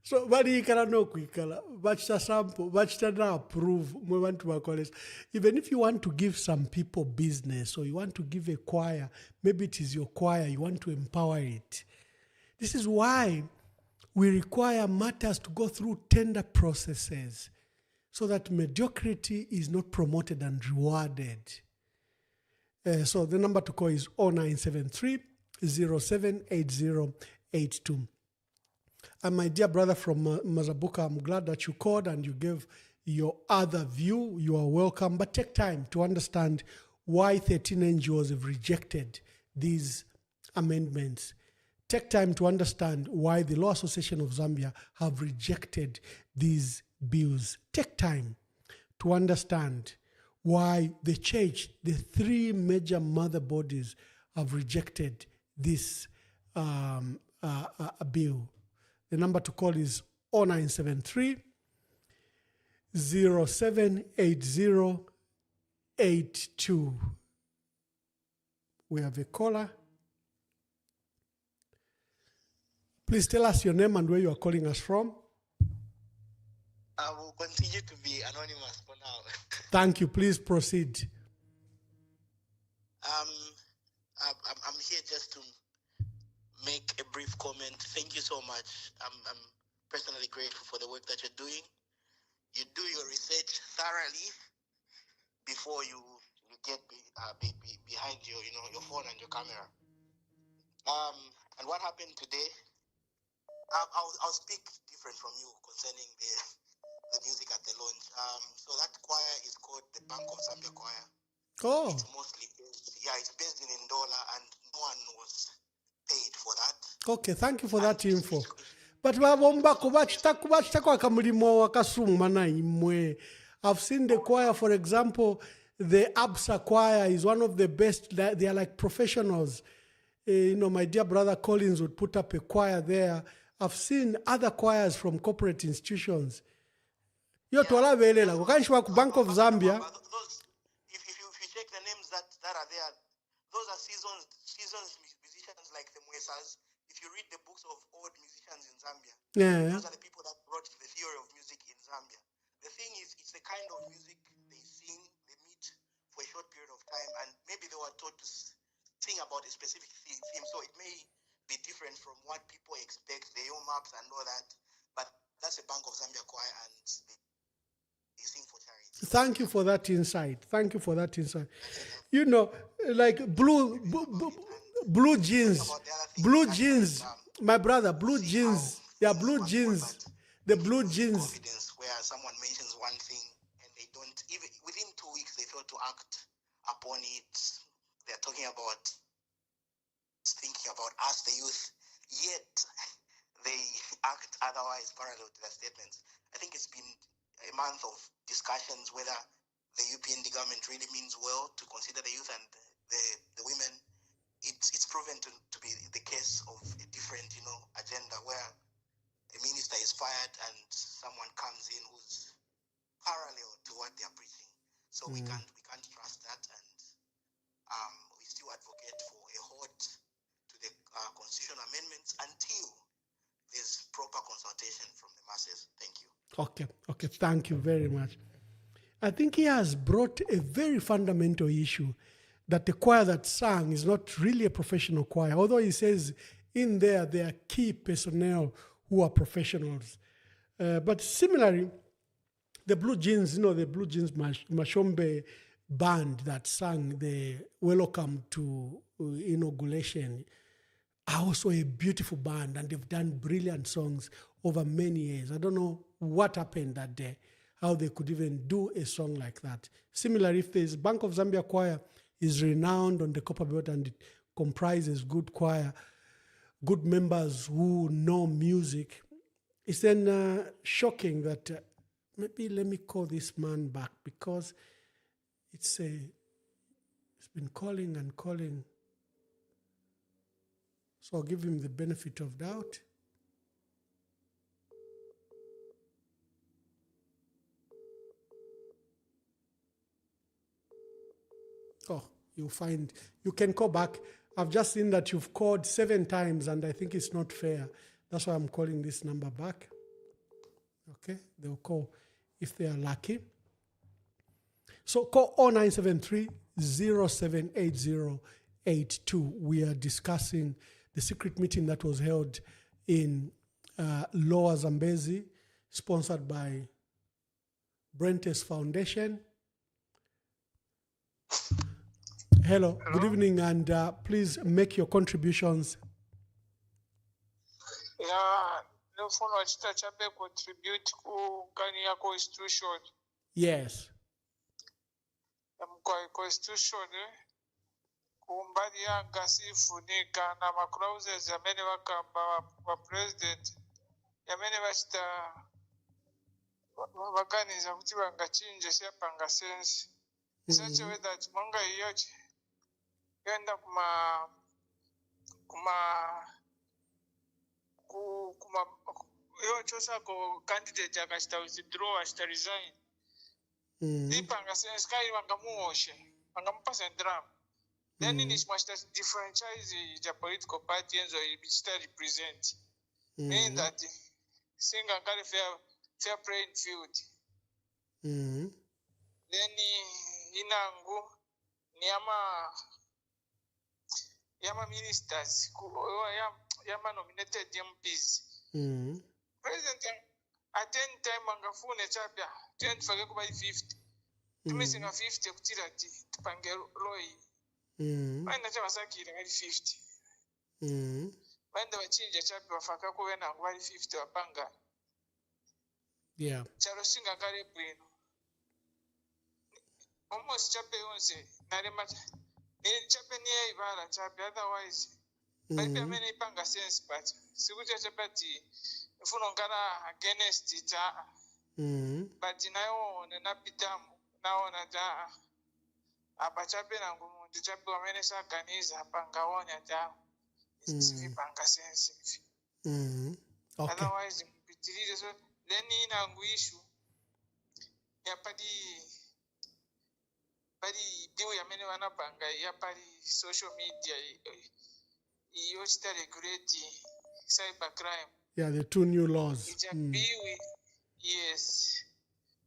So bali ikala no kuikala bachita sample bachita na approve mwe want to college. Even if you want to give some people business, or you want to give a choir, maybe it is your choir, you want to empower it. This is why we require matters to go through tender processes, so that mediocrity is not promoted and rewarded. So the number to call is 0973 078082. And my dear brother from Mazabuka, I'm glad that you called and you gave your other view. You are welcome, but take time to understand why 13 NGOs have rejected these amendments. Take time to understand why the Law Association of Zambia have rejected these bills. Take time to understand why the church, the 3 major mother bodies, have rejected this bill. The number to call is 0973 078082. We have a caller. Please tell us your name and where you are calling us from. I will continue to be anonymous for now. Thank you. Please proceed. I'm here just to make a brief comment. Thank you so much. I'm personally grateful for the work that you're doing. You do your research thoroughly before you get behind your phone and your camera. And what happened today I'll speak different from you concerning the music at the launch. So that choir is called the Bank of Zambia Choir. Oh. It's mostly based, it's based in Ndola, and no one was paid for that. Okay, thank you for that info. But I've seen the choir, for example, the ABSA choir is one of the best. They are like professionals. My dear brother Collins would put up a choir there. I've seen other choirs from corporate institutions. Bank of Zambia. If you check the names that are there, those are seasoned musicians like the Mwesas. If you read the books of old musicians in Zambia, those are the people that brought the theory of music in Zambia. The thing is, it's the kind of music they sing, they meet for a short period of time, and maybe they were taught to sing about a specific theme, so it may be different from what people expect, the maps and all that, but that's a Bank of Zambia choir, and they sing for charity. Thank you for that insight. Thank you for that insight. Like blue jeans, my brother, blue jeans. Yeah, blue jeans. The blue jeans. Confidence where someone mentions one thing and they don't, even within 2 weeks, they fail to act upon it. They're thinking about us, the youth, yet they act otherwise parallel to their statements. I think it's been a month of discussions whether the UPND government really means well to consider the youth and the women. It's proven to be the case of a different, agenda where a minister is fired and someone comes in who's parallel to what they are preaching. So we can't trust that, and we still advocate for a hold to the constitutional amendments until there's proper consultation from the masses. Thank you. Okay, thank you very much. I think he has brought a very fundamental issue that the choir that sang is not really a professional choir, although he says in there are key personnel who are professionals. But similarly, the Blue Jeans, the Blue Jeans Mashombe band that sang the Welcome to Inauguration are also a beautiful band, and they've done brilliant songs over many years. I don't know what happened that day, how they could even do a song like that. Similarly, if there's Bank of Zambia choir is renowned on the Copper Belt and it comprises good choir, good members who know music, it's then shocking that maybe let me call this man back, because it's been calling and calling. So I'll give him the benefit of doubt. Oh, you can call back. I've just seen that you've called 7 times and I think it's not fair. That's why I'm calling this number back. Okay, they'll call if they are lucky. So call 0973-078082. We are discussing the secret meeting that was held in Lower Zambezi, sponsored by Brentes Foundation. Hello, good evening, and please make your contributions. No phone wachita chape contribute ku kani ya constitution. Yes. Kwa constitution kumbali ya ngasifunika na maclauses yamene wakamba wa president yamene wachita waganiza kuti vangachinje sepanga sense. Such a way that manga iyochi yenda kuma yochosa ko candidate akachita withdraw achita resign. Ipanga sense kai vangamuoshe vangamupasa ndram. Then in machita differentize the political party enzo ichita represent. Meaning that singa ngale fair playing field. Then inangu ni yama ministers yama nominated MPs. President attend time angafune chapya 20 fake kuba 50. Tumisinga 50 kutirati tupange loi. Maana chama sakira ngali 50. Banda wachinja chape wafaka kuwena ngwali 50 wapanga. Yeah. Chalo singa kare bwino. Almost chape yonse nare macha. Ni chape niye ibala chape otherwise. Bali pia mene ipanga sense but sikuja chape ti mfuno ngara against it. But nayo na pitamu naona ja abachape na ngumu chape wamene sakaniza panga wonya ja. Sivipanga sense. Okay. Otherwise mpitilize so then inangu issue ya padi diwe ya mene wanapanga ya padi social media iyo chita regulate cybercrime. Yeah, the 2 new laws. Ijabiwe yes.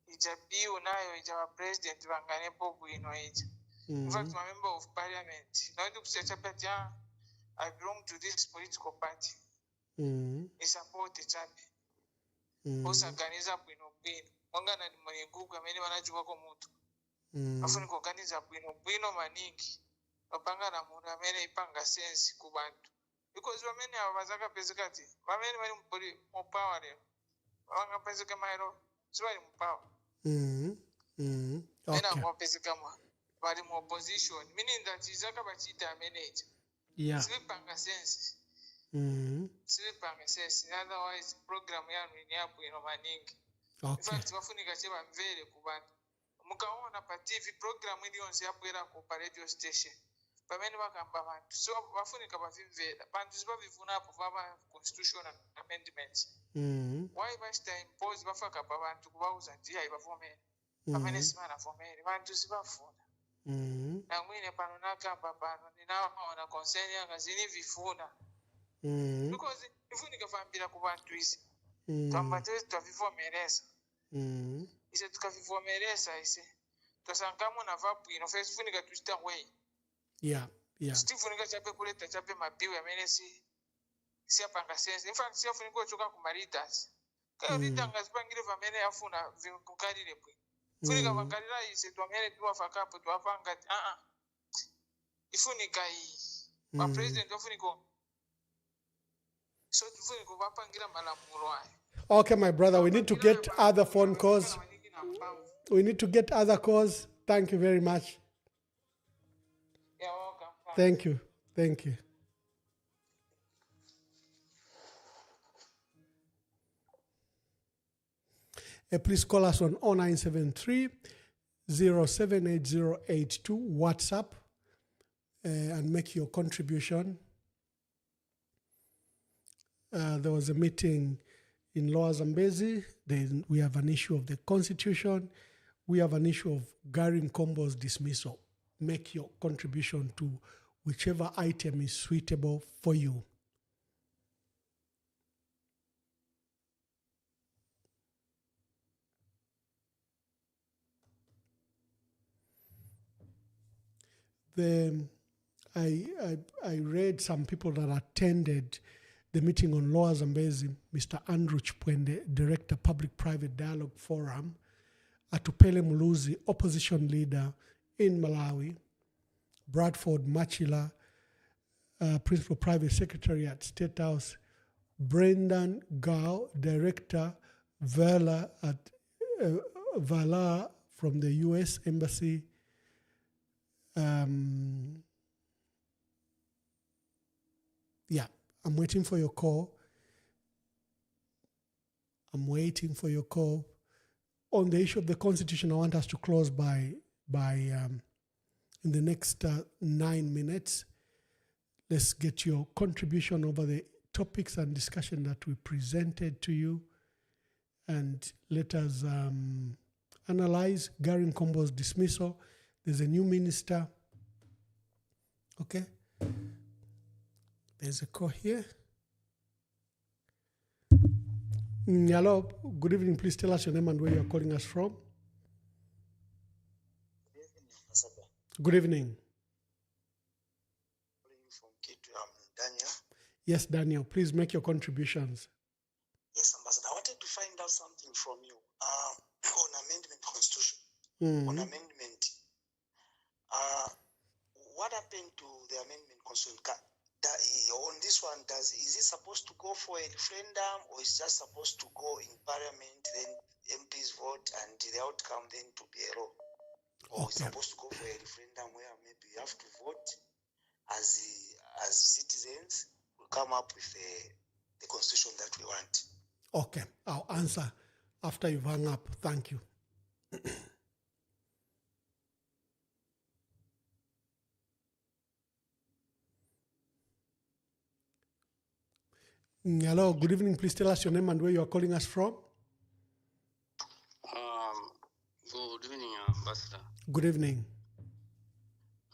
Ijabiwe nayo ijawa president wangane pobu ino ija. In fact, I'm a member of parliament. Now to say I belong to this political party. I support the chape. Organiza bwino. Wangana ni mwenye Google ameni wanajua kwa mtu. Afuni kuorganiza bwino maningi. Wapanga na muna ameni ipanga sense kubantu. Because wameni hawazaka pezikati. Wameni wali mpoli mpower leo. Wanga pezika maero. Siwali mpower. Okay. Mena kwa pezika wali opposition. Meaning that izaka bachita manage. Yeah. Sipanga sense. Sipanga sense. Otherwise program yanu ni hapo ino maningi. Okay. In fact wafunika cheba mvele kubantu. Mukaona pa TV program ili yonse hapo era ku radio station. Pamene bakamba bantu. So wafunika bavimvela. Bantu sibavivuna hapo baba constitutional amendments. Why basta impose bafaka pa bantu kubauza njia ibavomera. Pamene simana vomera. Bantu sibafuna. Na mwine pano nakamba pano ninaona concern yanga zini vifuna. Because ifunika fambira ku bantu isi. Twamba twavivomeresa. Ise tukavivomeresa ise. Twasangamu na vapu ino first funika tushita way. Yeah. Stifunika chape kuleta chape mabiwe amene si apanga sense. In fact si afunika ochoka ku maritas. Kayo ritanga sipangire vamene afuna vinkukalire bwe. Funika vakalira ise twamene tuwafakapo twapanga ifunika wa president wafunika so tufunika vapangira malamulo ayo. Okay, my brother, we need to get other phone calls. We need to get other calls. Thank you very much. You're welcome. Thank you. Please call us on 0973 078082 WhatsApp and make your contribution. There was a meeting in Lower Zambezi. Then we have an issue of the Constitution. We have an issue of Gary Nkombo's dismissal. Make your contribution to whichever item is suitable for you. I read some people that attended the meeting on Lower Zambezi, Mr. Andrew Chipwende, Director, Public-Private Dialogue Forum, Atupele Muluzi, Opposition Leader in Malawi, Bradford Machila, Principal Private Secretary at State House, Brendan Gao, Director, Vala from the U.S. Embassy, I'm waiting for your call. On the issue of the Constitution, I want us to close by in the next 9 minutes. Let's get your contribution over the topics and discussion that we presented to you. And let us analyze Gary Nkombo's dismissal. There's a new minister. Okay. There's a call here. Hello. Good evening. Please tell us your name and where you're calling us from. Good evening. Daniel. Yes, Daniel. Please make your contributions. Yes, Ambassador. I wanted to find out something from you on amendment constitution. On amendment. What happened to the amendment constitution? on this one, is it supposed to go for a referendum, or is just supposed to go in parliament, then MPs vote, and the outcome then to be a law? Or it's supposed to go for a referendum where maybe you have to vote as citizens, we come up with the constitution that we want. Okay, I'll answer after you've hung up. Thank you. Hello, good evening. Please tell us your name and where you are calling us from. Good evening, Ambassador. Good evening.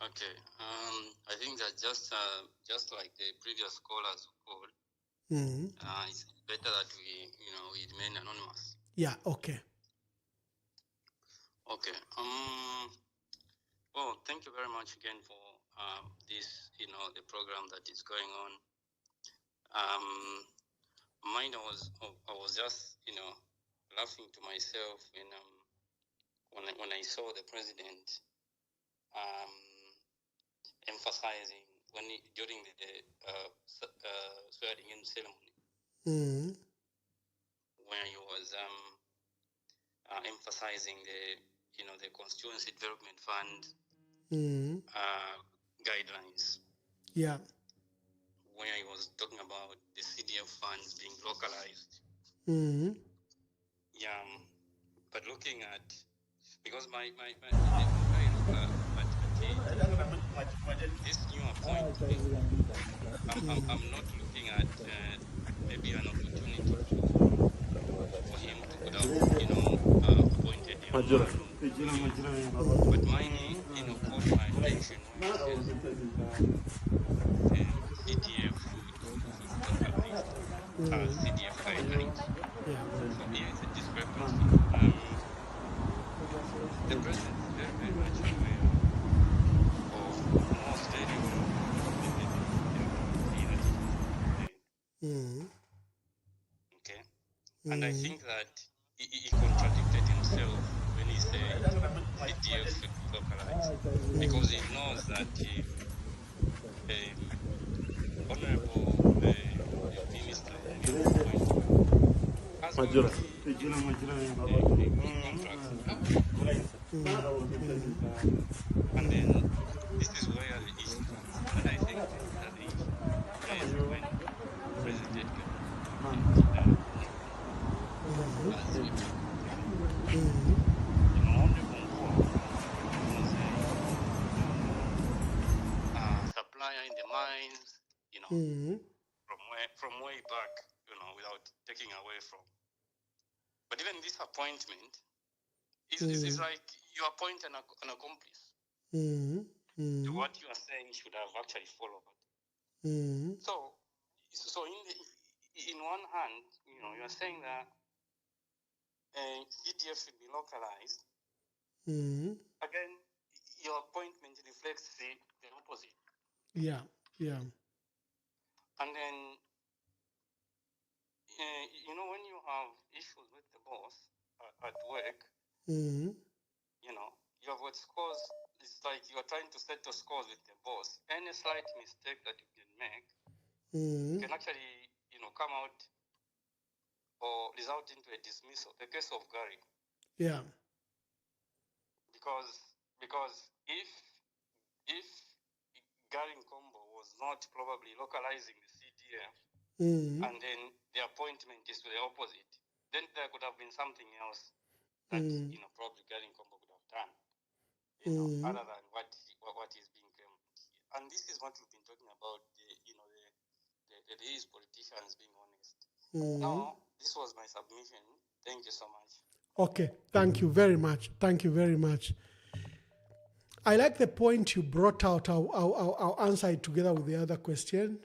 Okay. I think that just like the previous callers called, it's better that we remain anonymous. Yeah. Okay. Okay. Well, thank you very much again for this, the program that is going on. Mine I was just, laughing to myself when I saw the president emphasizing during the swearing-in ceremony, where he was emphasizing the Constituency Development Fund guidelines. Yeah. Where he was talking about the CDF funds being localized. Yeah, but looking at, because this new appointment, I'm not looking at maybe an opportunity for him to could have, appointed him. But mine, caught my attention when the CDF CDF guidelines. So here is a discrepancy. The president is very, very much aware of most areas okay. And I think that he contradicted himself when he said CDF localized, because he knows that Honorable Minister has contracts. And then this is where the issue comes. And I think that the issue is when President supplier in the mines, from way back, without taking away from. But even this appointment is like you appoint an accomplice to what you are saying should have actually followed. So in one hand, you are saying that CDF should be localized. Again, your appointment reflects the opposite. Yeah. And then, when you have issues with the boss at work, you have what scores. It's like you are trying to settle scores with the boss. Any slight mistake that you can make can actually, come out or result into a dismissal. The case of Gary. Yeah. Because if Gary Nkombo was not probably localizing the CDF, and then the appointment is to the opposite, then there could have been something else that probably Gary Nkombo could have done, other than what is being claimed. And this is what we've been talking about, these politicians being honest. Now, this was my submission. Thank you so much. Okay, thank you very much. Thank you very much. I like the point you brought out. I'll answer it together with the other question.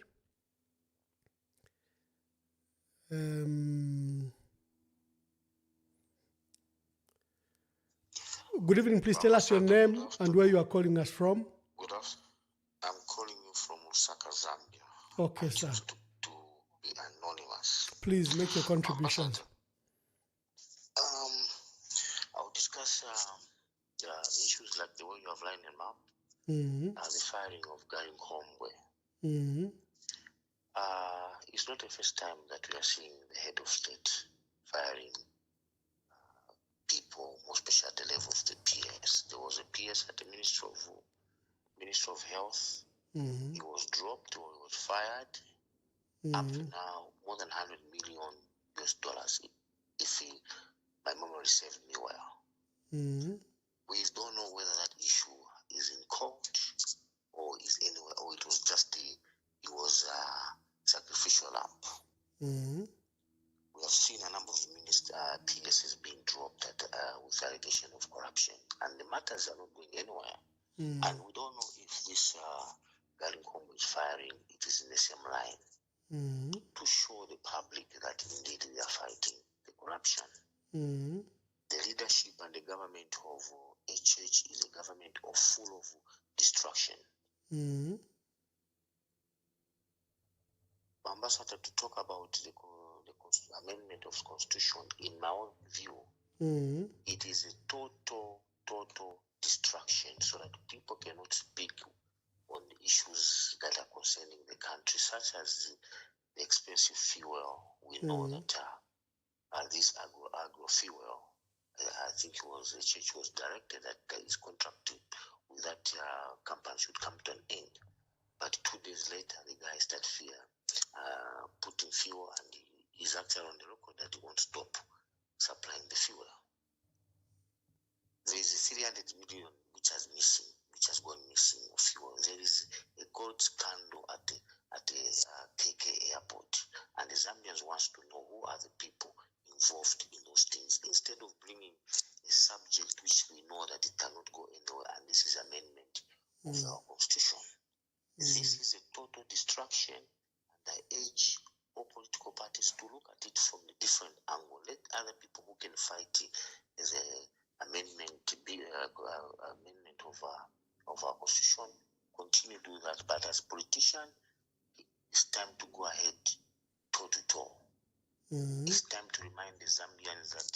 Good evening. Please tell us your name and where you are calling us from. Good afternoon. I'm calling you from Lusaka, Zambia. Okay, sir. To be anonymous. Please make your contributions. I'll discuss the issues like the way you have lined them up, the firing of Gary Nkombo. It's not the first time that we are seeing the head of state firing people, more especially at the level of the PS. There was a PS at the Ministry of Health. He was dropped or he was fired. Up to now, more than $100 million if my memory serves me well. We don't know whether that issue is in court or is anywhere, or it was just it was a sacrificial lamb. We have seen a number of PSs being dropped with allegation of corruption, and the matters are not going anywhere. And we don't know if this Nkombo is firing, it is in the same line to show the public that indeed they are fighting the corruption. The leadership and the government of HH is a government full of destruction. Ambassador, to talk about the amendment of the Constitution, in my own view, it is a total destruction, so that people cannot speak on the issues that are concerning the country, such as the expensive fuel. We know that this agro fuel, I think it was the church was directed that his contract with that company should come to an end. But 2 days later, the guy started putting fuel, and he's actually on the record that he won't stop supplying the fuel. There is 300 million which has gone missing of fuel. There is a gold scandal at the KK airport, and the Zambians wants to know who are the people involved in those things, instead of bringing a subject which we know that it cannot go anywhere, and this is amendment of our constitution. This is a total destruction, and I urge all political parties to look at it from a different angle. Let other people who can fight it as an amendment of our constitution continue to do that. But as politician, it's time to go ahead toe to toe. It's time to remind the Zambians that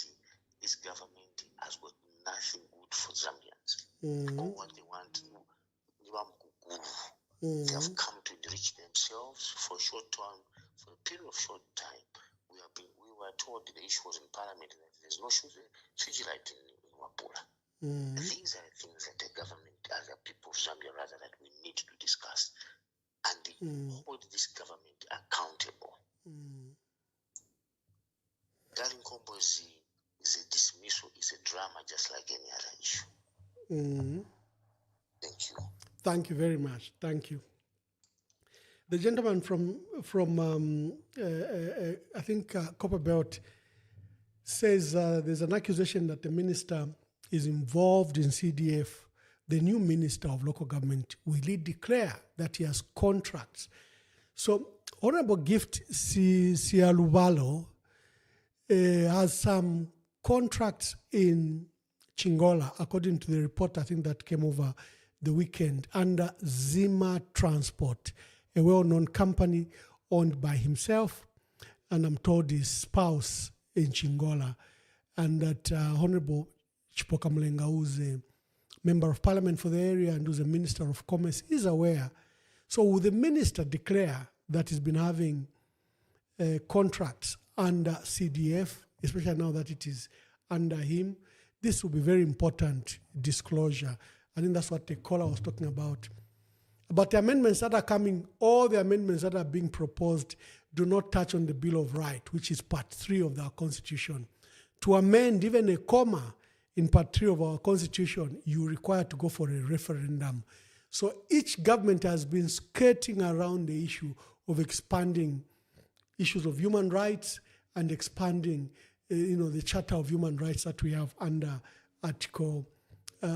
this government has got nothing good for Zambians. All what they want, they have come to enrich themselves for a short time, for a period of short time. We were told the issue was in Parliament that there's no Switzerland in Wapura. These are the things that the government, as the people of Zambia, rather, that we need to discuss and hold this government accountable. Nkombo is a dismissal, is a drama just like any other issue. Thank you. Thank you very much. Thank you. The gentleman from I think Copperbelt says there's an accusation that the minister is involved in CDF. The new minister of local government, will he declare that he has contracts? So Honorable Gift Sialubalo has some contracts in Chingola, according to the report I think that came over the weekend, under Zima Transport, a well-known company owned by himself, and I'm told his spouse in Chingola, and that Honorable Chipoka Mlenga, who's a member of parliament for the area and who's a minister of commerce, is aware. So will the minister declare that he's been having contracts under CDF, especially now that it is under him? This will be very important disclosure. I think that's what the caller was talking about. But the amendments that are coming, all the amendments that are being proposed do not touch on the Bill of Rights, which is part 3 of our Constitution. To amend even a comma in part 3 of our Constitution, you require to go for a referendum. So each government has been skirting around the issue of expanding issues of human rights and expanding the Charter of Human Rights that we have under Article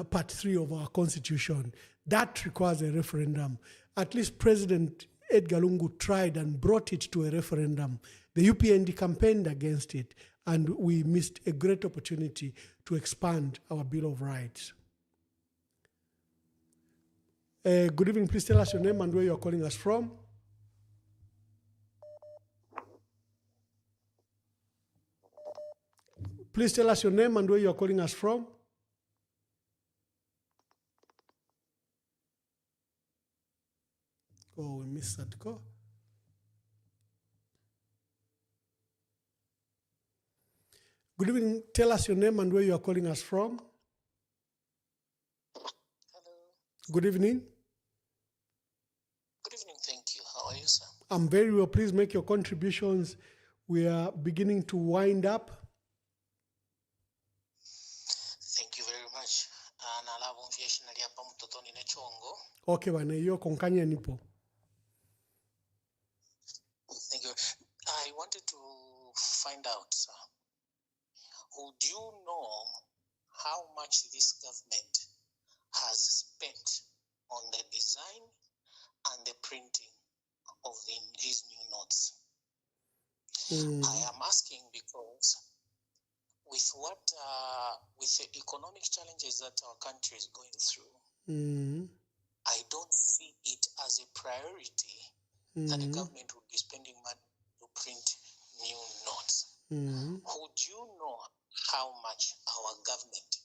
Part 3 of our Constitution. That requires a referendum. At least President Edgar Lungu tried and brought it to a referendum. The UPND campaigned against it, and we missed a great opportunity to expand our Bill of Rights. Good evening. Please tell us your name and where you're calling us from. Please tell us your name and where you're calling us from. Oh, we missed that call. Good evening. Tell us your name and where you are calling us from. Hello. Good evening. Good evening. Thank you. How are you, sir? I'm very well. Please make your contributions. We are beginning to wind up. Thank you very much. Nalabo mfiyeshi naliapa mtotoni nechongo. Okay, bwana, hiyo konkanya nipo. Thank you. I wanted to find out, sir, would you know how much this government has spent on the design and the printing of these new notes? I am asking because with the economic challenges that our country is going through, I don't see it as a priority that the government would be spending money to print new notes. Would you know how much our government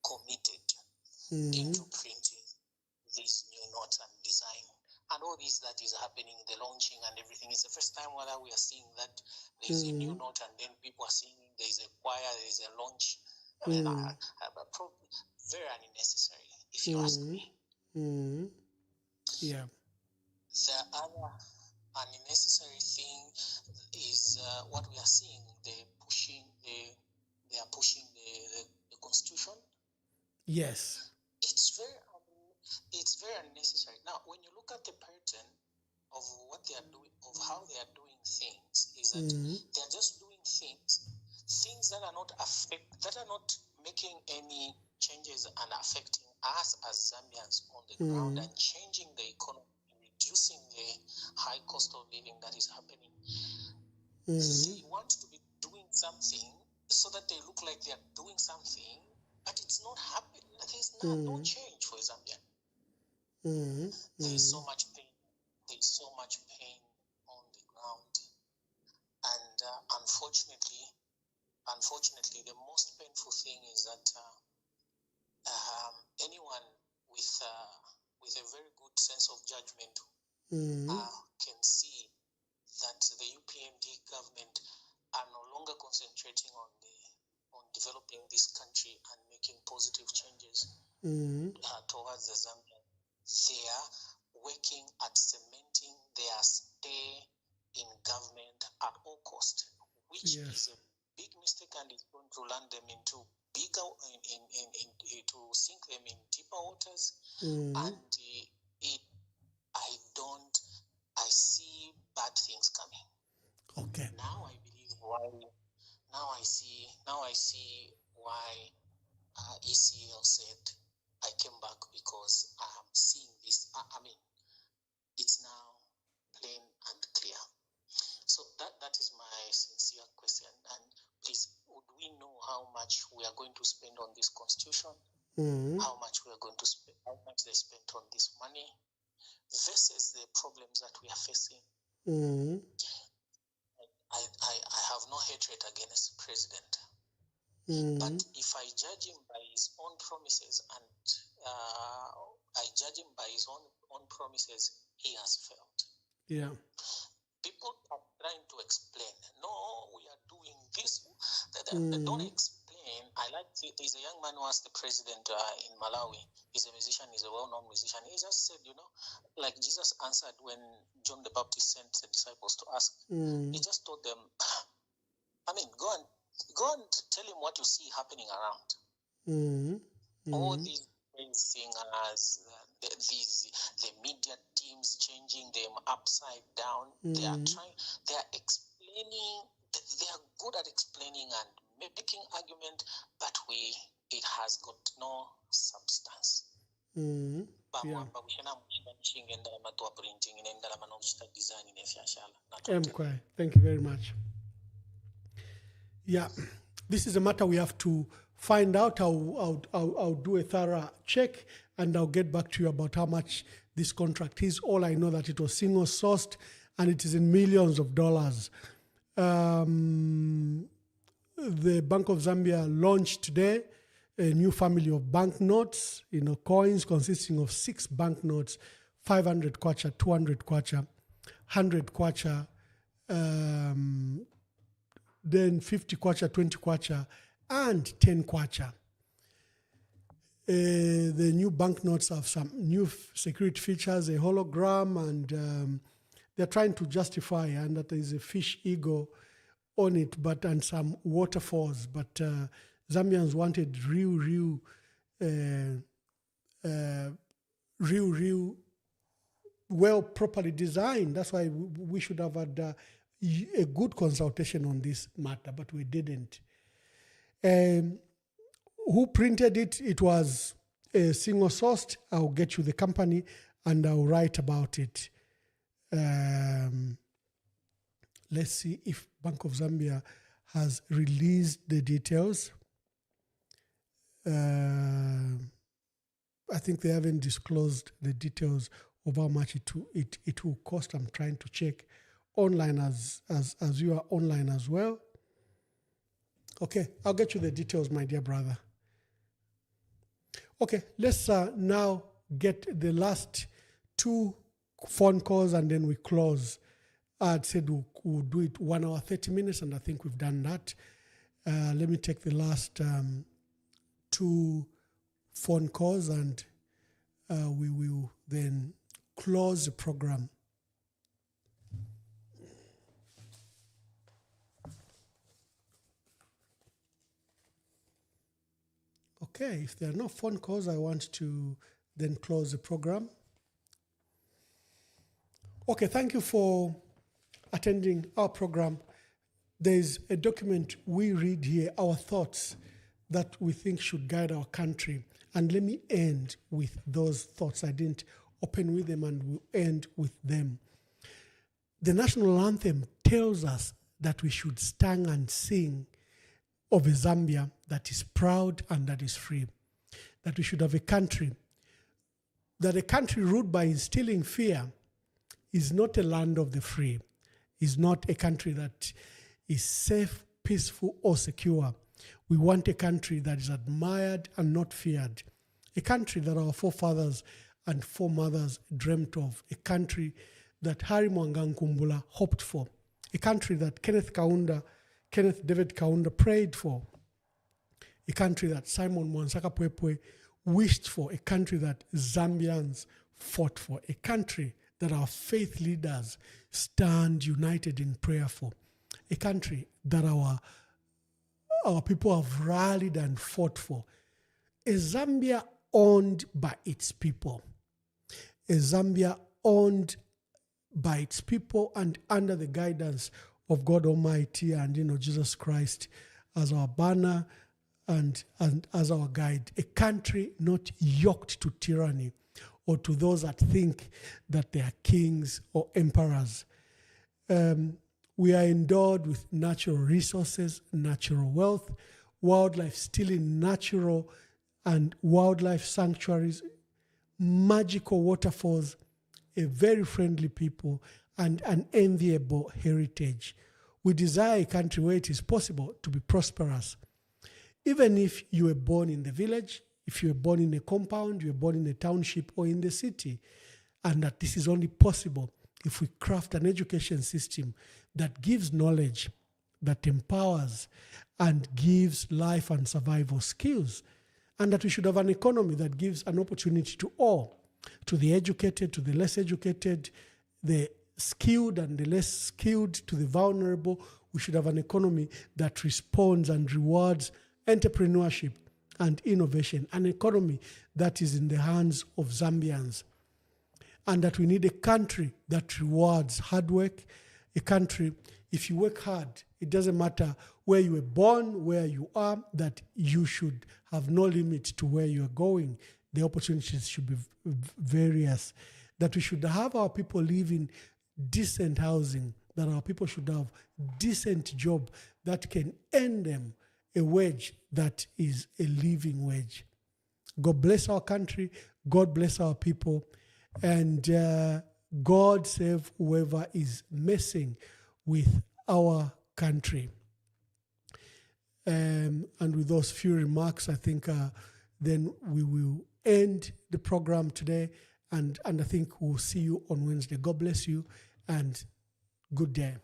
committed into printing these new notes and design? And all this that is happening, the launching and everything, it's the first time whether we are seeing that there's a new note and then people are seeing there's a choir, there's a launch. I mean, probably very unnecessary, if you ask me. Yeah. The other unnecessary thing is what we are seeing. They are pushing the constitution. Yes. It's very unnecessary. Now, when you look at the pattern of what they are doing, of how they are doing things, is that they are just doing things that are not making any changes and affecting us as Zambians on the ground and changing the economy, reducing the high cost of living that is happening. They want to be doing something so that they look like they are doing something, but it's not happening. There's no change for Zambia. There is so much pain. There is so much pain on the ground, and unfortunately, the most painful thing is that anyone with a very good sense of judgment can see that the UPND government are no longer concentrating on developing this country and making positive changes towards the Zambia. They are working at cementing their stay in government at all cost, which is a big mistake, and it's going to land them into to sink them in deeper waters. And I see bad things coming. Okay. Now I see why ECL said I came back, because I am seeing this. I mean, it's now plain and clear. So that is my sincere question. And please, would we know how much we are going to spend on this constitution? How much we are going to spend? How much they spent on this money versus the problems that we are facing? I have no hatred against the president. But if I judge him by his own promises and he has failed. Yeah. People are trying to explain. No, we are doing this. They don't explain. I like there's a young man who asked the president in Malawi. He's a musician. He's a well-known musician. He just said, like Jesus answered when John the Baptist sent the disciples to ask. He just told them, go and tell him what you see happening around. All these singers, the media teams changing them upside down. They are explaining. They are good at explaining and making argument, but it has got no substance. Thank you very much. Yeah, this is a matter we have to find out. I'll do a thorough check, and I'll get back to you about how much this contract is. All I know that it was single sourced and it is in millions of dollars. The Bank of Zambia launched today a new family of banknotes, coins consisting of 6 banknotes, 500 kwacha, 200 kwacha, 100 kwacha, then 50 kwacha, 20 kwacha, and 10 kwacha. The new banknotes have some new security features, a hologram, and they're trying to justify, and that there is a fish ego on it, and some waterfalls. But Zambians wanted real, well, properly designed. That's why we should have had a good consultation on this matter, but we didn't. Who printed it? It was a single sourced. I'll get you the company and I'll write about it. Let's see if Bank of Zambia has released the details. I think they haven't disclosed the details of how much it will cost. I'm trying to check online as you are online as well. Okay, I'll get you the details, my dear brother. Okay, let's now get the last 2 phone calls and then we close. I'd said we'll do it 1 hour, 30 minutes, and I think we've done that. Let me take the last 2 phone calls and we will then close the program. Okay, if there are no phone calls, I want to then close the program. Okay, thank you for attending our program. There's a document we read here, our thoughts that we think should guide our country. And let me end with those thoughts. I didn't open with them and we'll end with them. The national anthem tells us that we should stand and sing of a Zambia that is proud and that is free. That we should have a country ruled by instilling fear is not a land of the free, is not a country that is safe, peaceful, or secure. We want a country that is admired and not feared, a country that our forefathers and foremothers dreamt of, a country that Harry Mwanga Nkumbula hoped for, a country that Kenneth David Kaunda prayed for, a country that Simon Mwansaka Pwepwe wished for, a country that Zambians fought for, a country that our faith leaders stand united in prayer for, a country that our people have rallied and fought for, a Zambia owned by its people, a Zambia owned by its people and under the guidance of God Almighty and Jesus Christ as our banner and as our guide, a country not yoked to tyranny or to those that think that they are kings or emperors. We are endowed with natural resources, natural wealth, wildlife still in natural and wildlife sanctuaries, magical waterfalls, a very friendly people, and an enviable heritage. We desire a country where it is possible to be prosperous. Even if you were born in the village, if you were born in a compound, you were born in a township or in the city, and that this is only possible if we craft an education system that gives knowledge, that empowers, and gives life and survival skills, and that we should have an economy that gives an opportunity to all, to the educated, to the less educated, the skilled and the less skilled, to the vulnerable. We should have an economy that responds and rewards entrepreneurship and innovation, an economy that is in the hands of Zambians, and that we need a country that rewards hard work, a country, if you work hard, it doesn't matter where you were born, where you are, that you should have no limit to where you are going. The opportunities should be various, that we should have our people live in decent housing, that our people should have decent job that can earn them a wage that is a living wage. God bless our country, God bless our people, and God save whoever is messing with our country. And with those few remarks, I think then we will end the program today, and I think we'll see you on Wednesday. God bless you and good day.